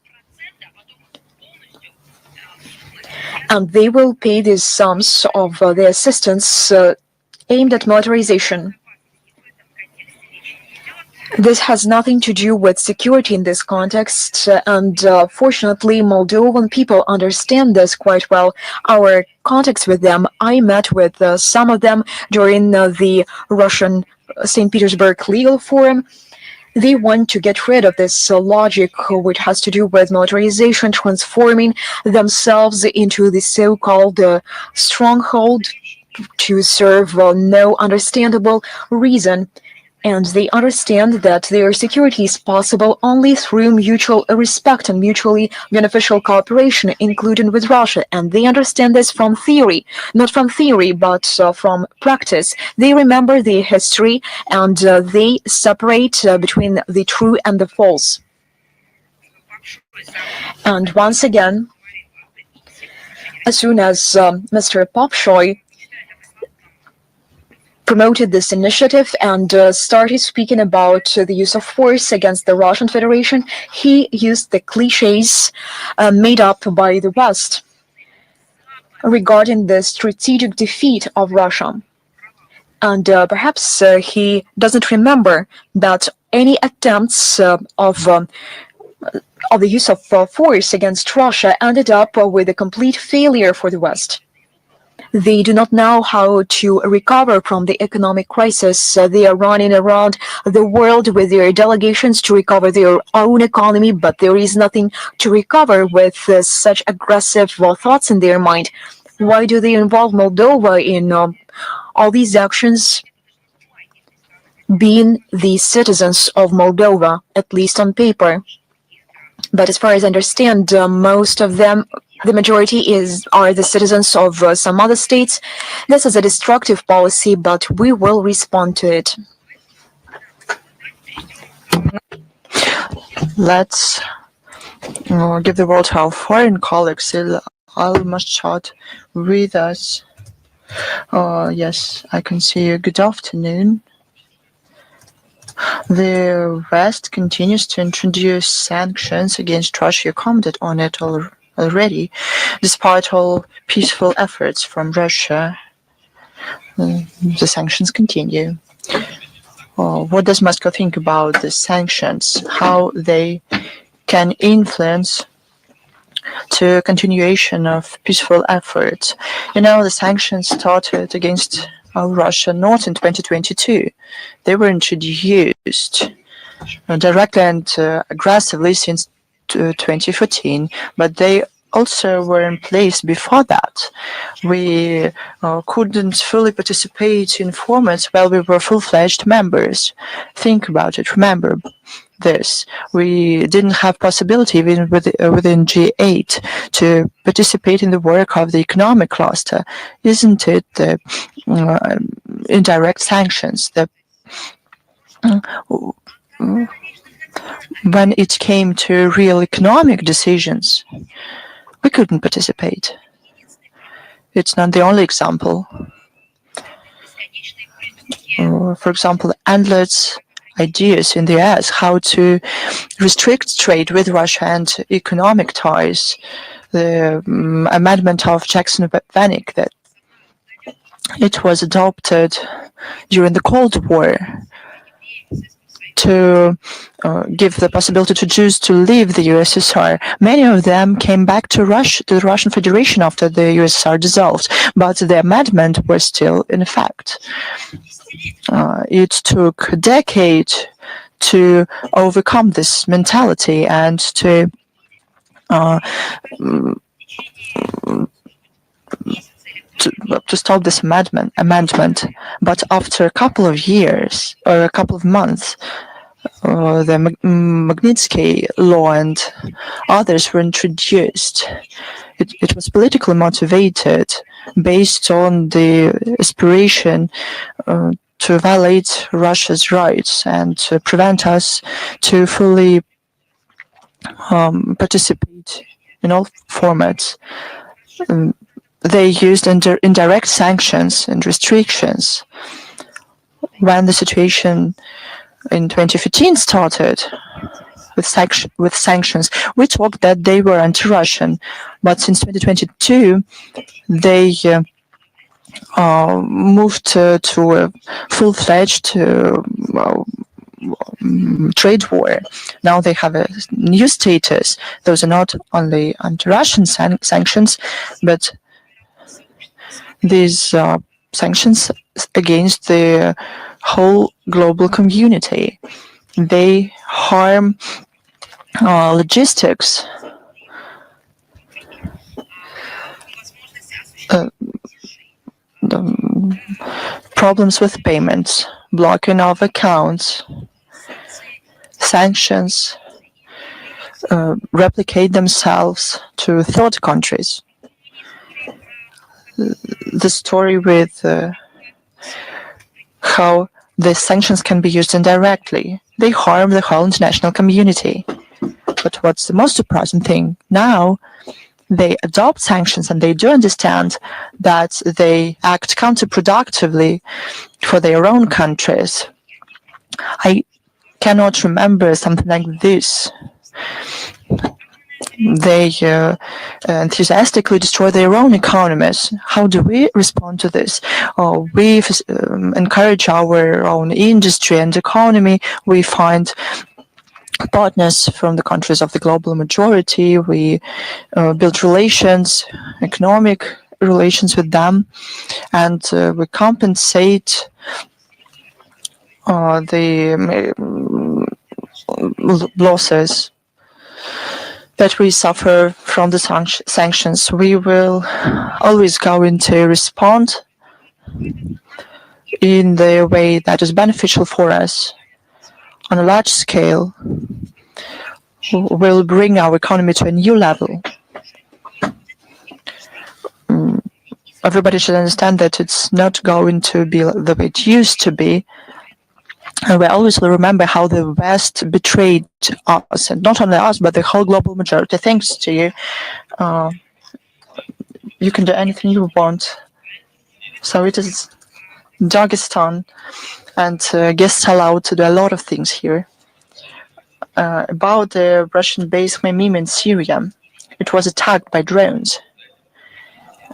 And they will pay these sums of the assistance aimed at militarization. This has nothing to do with security in this context, and fortunately, Moldovan people understand this quite well. Our contacts with them, I met with some of them during the Russian St. Petersburg Legal Forum. They want to get rid of this logic which has to do with militarization, transforming themselves into the so-called stronghold to serve no understandable reason. And they understand that their security is possible only through mutual respect and mutually beneficial cooperation, including with Russia. And they understand this from theory, not from theory, but from practice. They remember the history, and they separate between the true and the false. And once again, as soon as Mr. Popshoy promoted this initiative and started speaking about the use of force against the Russian Federation, he used the cliches made up by the West regarding the strategic defeat of Russia. And perhaps he doesn't remember that any attempts of the use of force against Russia ended up with a complete failure for the West. They do not know how to recover from the economic crisis. They are running around the world with their delegations to recover their own economy, but there is nothing to recover with such aggressive thoughts in their mind. Why do they involve Moldova in all these actions? Being the citizens of Moldova, at least on paper. But as far as I understand, most of them, the majority are the citizens of some other states. This is a destructive policy, but we will respond to it. Let's give the word to our foreign colleagues. Al-Mashad with us. Yes, I can see you. Good afternoon. The West continues to introduce sanctions against Russia. You commented on it already. Despite all peaceful efforts from Russia, the sanctions continue. What does Moscow think about the sanctions? How they can influence to continuation of peaceful efforts. The sanctions started against Russia not in 2022. They were introduced directly and aggressively since 2014, but they also were in place before that. We couldn't fully participate in formats while we were full-fledged members. Think about it. Remember this. We didn't have possibility even within G8 to participate in the work of the economic cluster. Isn't it the indirect sanctions, when it came to real economic decisions, we couldn't participate. It's not the only example. For example, endless ideas in the US how to restrict trade with Russia and economic ties. The amendment of Jackson-Vanik that it was adopted during the Cold War to give the possibility to Jews to leave the USSR. Many of them came back to the Russian Federation after the USSR dissolved, but the amendment was still in effect. It took a decade to overcome this mentality and to stop this amendment. But after a couple of years or a couple of months, the Magnitsky law and others were introduced. It was politically motivated, based on the aspiration to violate Russia's rights and to prevent us to fully participate in all formats. They used indirect sanctions and restrictions. When the situation in 2015 started with sanctions, we talked that they were anti-Russian, but since 2022, they moved to a full-fledged trade war. Now they have a new status. Those are not only anti-Russian sanctions, but these sanctions against the whole global community. They harm logistics. The problems with payments, blocking of accounts, sanctions replicate themselves to third countries. The story with how the sanctions can be used indirectly. They harm the whole international community. But what's the most surprising thing? Now they adopt sanctions and they do understand that they act counterproductively for their own countries. I cannot remember something like this. They enthusiastically destroy their own economies. How do we respond to this? We encourage our own industry and economy. We find partners from the countries of the global majority. We build relations, economic relations with them, and we compensate the losses that we suffer from the sanctions. We will always going to respond in the way that is beneficial for us on a large scale. Will bring our economy to a new level. Everybody should understand that it's not going to be the way it used to be. And we always will remember how the West betrayed us, and not only us, but the whole global majority. Thanks to you. You can do anything you want. So it is Dagestan, and guests are allowed to do a lot of things here. About the Russian base Khmeimim in Syria, it was attacked by drones,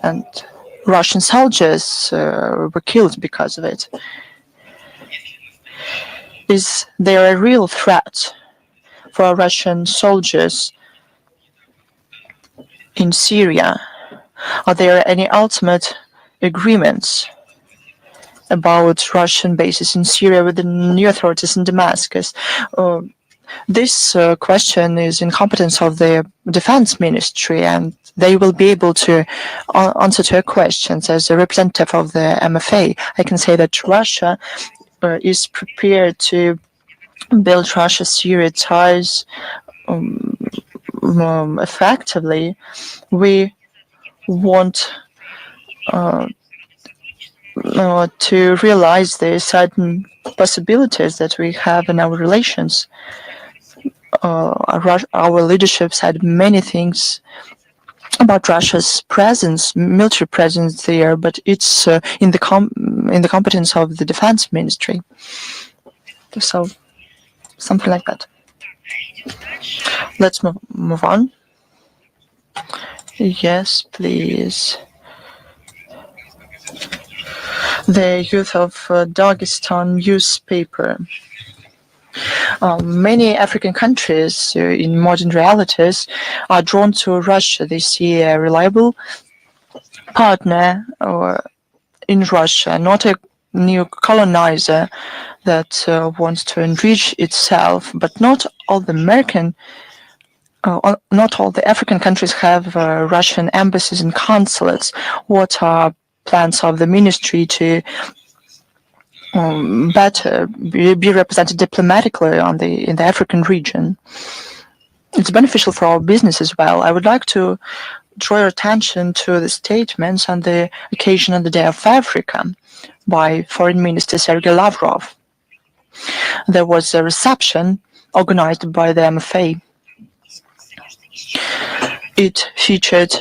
and Russian soldiers were killed because of it. Is there a real threat for Russian soldiers in Syria? Are there any ultimate agreements about Russian bases in Syria with the new authorities in Damascus? This question is in competence of the defense ministry, and they will be able to answer to your questions. As a representative of the MFA, I can say that Russia is prepared to build Russia-Syria ties effectively. We want to realize the certain possibilities that we have in our relations. Our leadership said many things about Russia's presence, military presence there, but it's in the competence of the defense ministry. So something like that. Let's move on. Yes, please. The youth of Dagestan newspaper. Many African countries in modern realities are drawn to Russia. They see a reliable partner in Russia, not a new colonizer that wants to enrich itself. But not all the African countries have Russian embassies and consulates. What are plans of the ministry to better be represented diplomatically in the African region? It's beneficial for our business as well. I would like to draw your attention to the statements on the occasion of the Day of Africa by Foreign Minister Sergei Lavrov. There was a reception organized by the MFA. It featured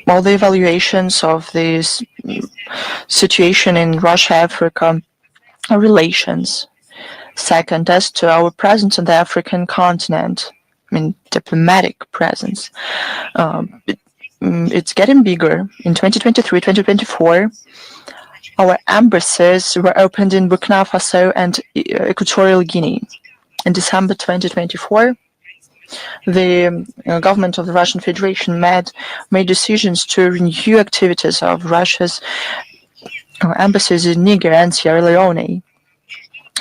all the evaluations of this situation in Russia-Africa relations. Second, as to our presence on the African continent, diplomatic presence, it's getting bigger. In 2023, 2024, our embassies were opened in Burkina Faso and Equatorial Guinea. In December 2024, the government of the Russian Federation made decisions to renew activities of Russia's embassies in Niger and Sierra Leone,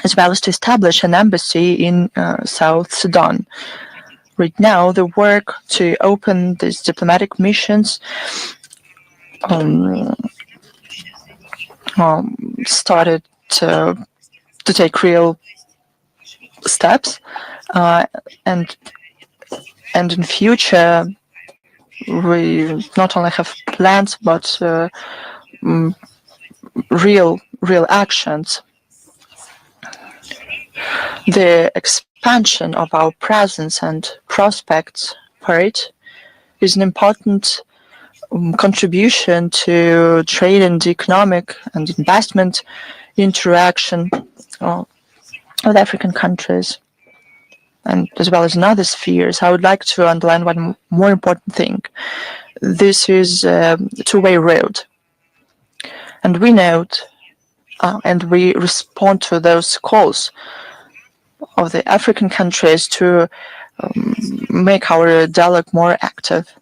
as well as to establish an embassy in South Sudan. Right now, the work to open these diplomatic missions started to take real steps, and in future we not only have plans but real actions. The expansion of our presence and prospects for it is an important contribution to trade and economic and investment interaction with African countries, and as well as in other spheres. I would like to underline one more important thing. This is a two-way road, and we note and we respond to those calls of the African countries to make our dialogue more active.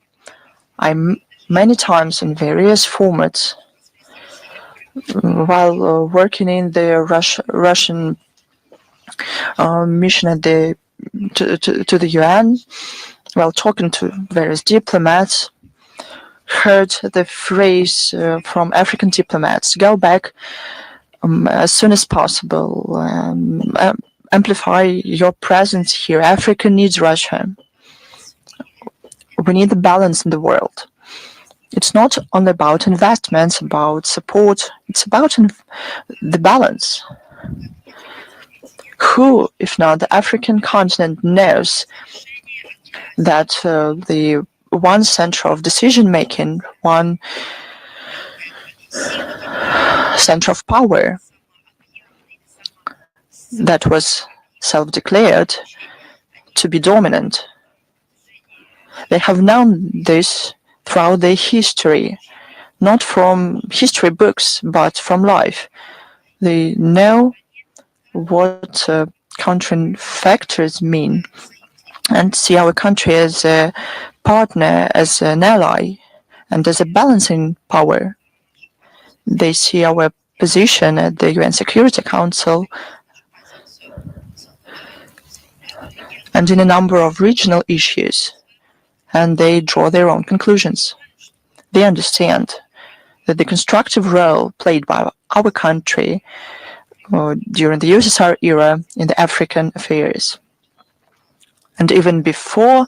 Many times in various formats, while working in the Russian mission at to the UN, while talking to various diplomats, heard the phrase from African diplomats: "Go back as soon as possible. Amplify your presence here. Africa needs Russia. We need the balance in the world." It's not only about investments, about support. It's about the balance. Who, if not the African continent, knows that the one center of decision making, one center of power that was self-declared to be dominant, they have known this throughout their history, not from history books, but from life. They know what countering factors mean and see our country as a partner, as an ally, and as a balancing power. They see our position at the UN Security Council and in a number of regional issues, and they draw their own conclusions. They understand that the constructive role played by our country during the USSR era in the African affairs, and even before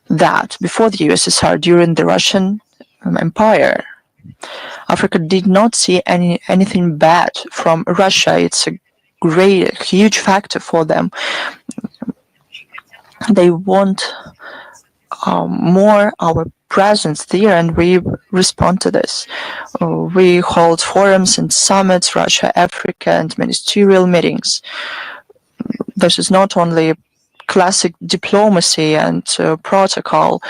that, before the USSR, during the Russian Empire, Africa did not see anything bad from Russia. It's a huge factor for them. They want more our presence there, and we respond to this. We hold forums and summits, Russia, Africa, and ministerial meetings. This is not only classic diplomacy and protocol.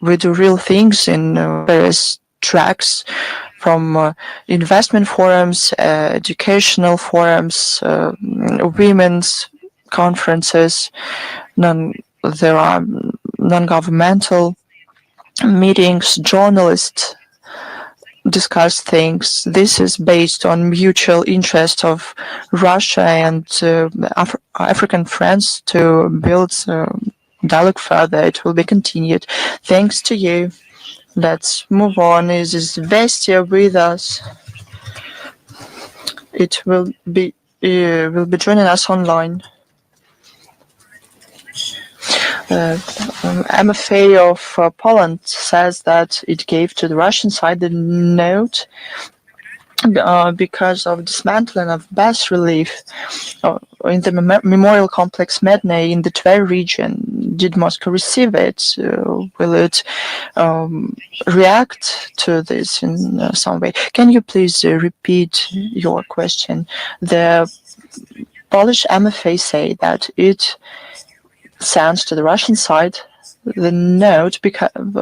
We do real things in various tracks, from investment forums, educational forums, women's conferences. There are non-governmental meetings, journalists discuss things. This is based on mutual interest of Russia and African friends to build dialogue further. It will be continued. Thanks to you. Let's move on. Is Vestia with us? It will be joining us online. MFA of Poland says that it gave to the Russian side the note because of dismantling of bas relief in the memorial complex Medne in the Tver region. Did Moscow receive it? Will it react to this in some way? Can you please repeat your question? The Polish MFA say that it sends to the Russian side the note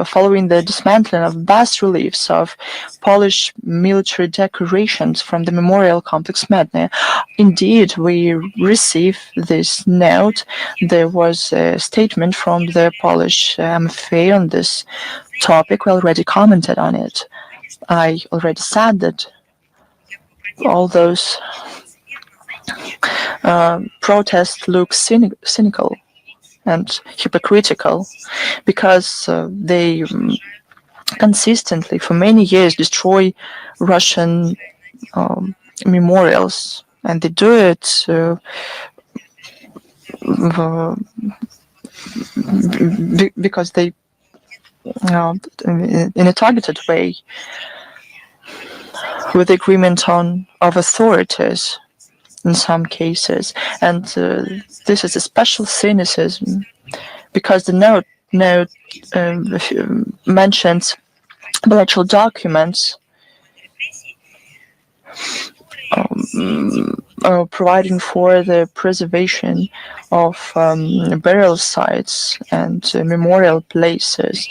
following the dismantling of bas reliefs of Polish military decorations from the memorial complex Medne. Indeed, we received this note. There was a statement from the Polish MFA on this topic. We already commented on it. I already said that all those protests look cynical and hypocritical, because they consistently, for many years, destroy Russian memorials, and they do it because they, in a targeted way, with agreement of authorities in some cases. And this is a special cynicism, because the note mentions bilateral documents providing for the preservation of burial sites and memorial places.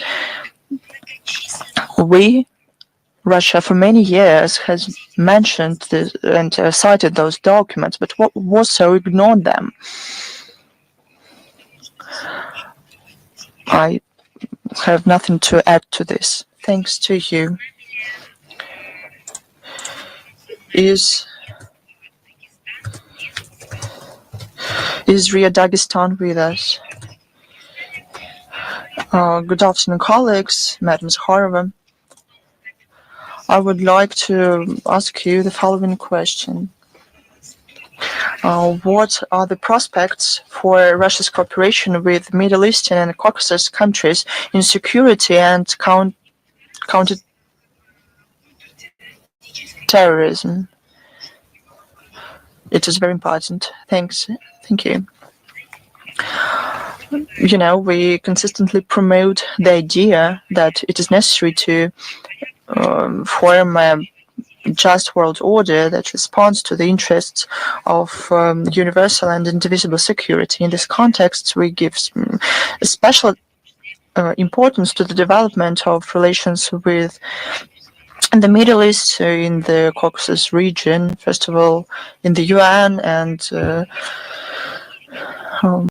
Russia, for many years, has mentioned this and cited those documents, but what also ignored them. I have nothing to add to this. Thanks to you. Is Ria Dagestan with us? Good afternoon, colleagues, Madam Zakharova. I would like to ask you the following question. What are the prospects for Russia's cooperation with Middle Eastern and Caucasus countries in security and counter-terrorism? It is very important. Thanks. Thank you. You know, we consistently promote the idea that it is necessary to form a just world order that responds to the interests of universal and indivisible security. In this context, we give special importance to the development of relations with the Middle East, in the Caucasus region, first of all in the UN, and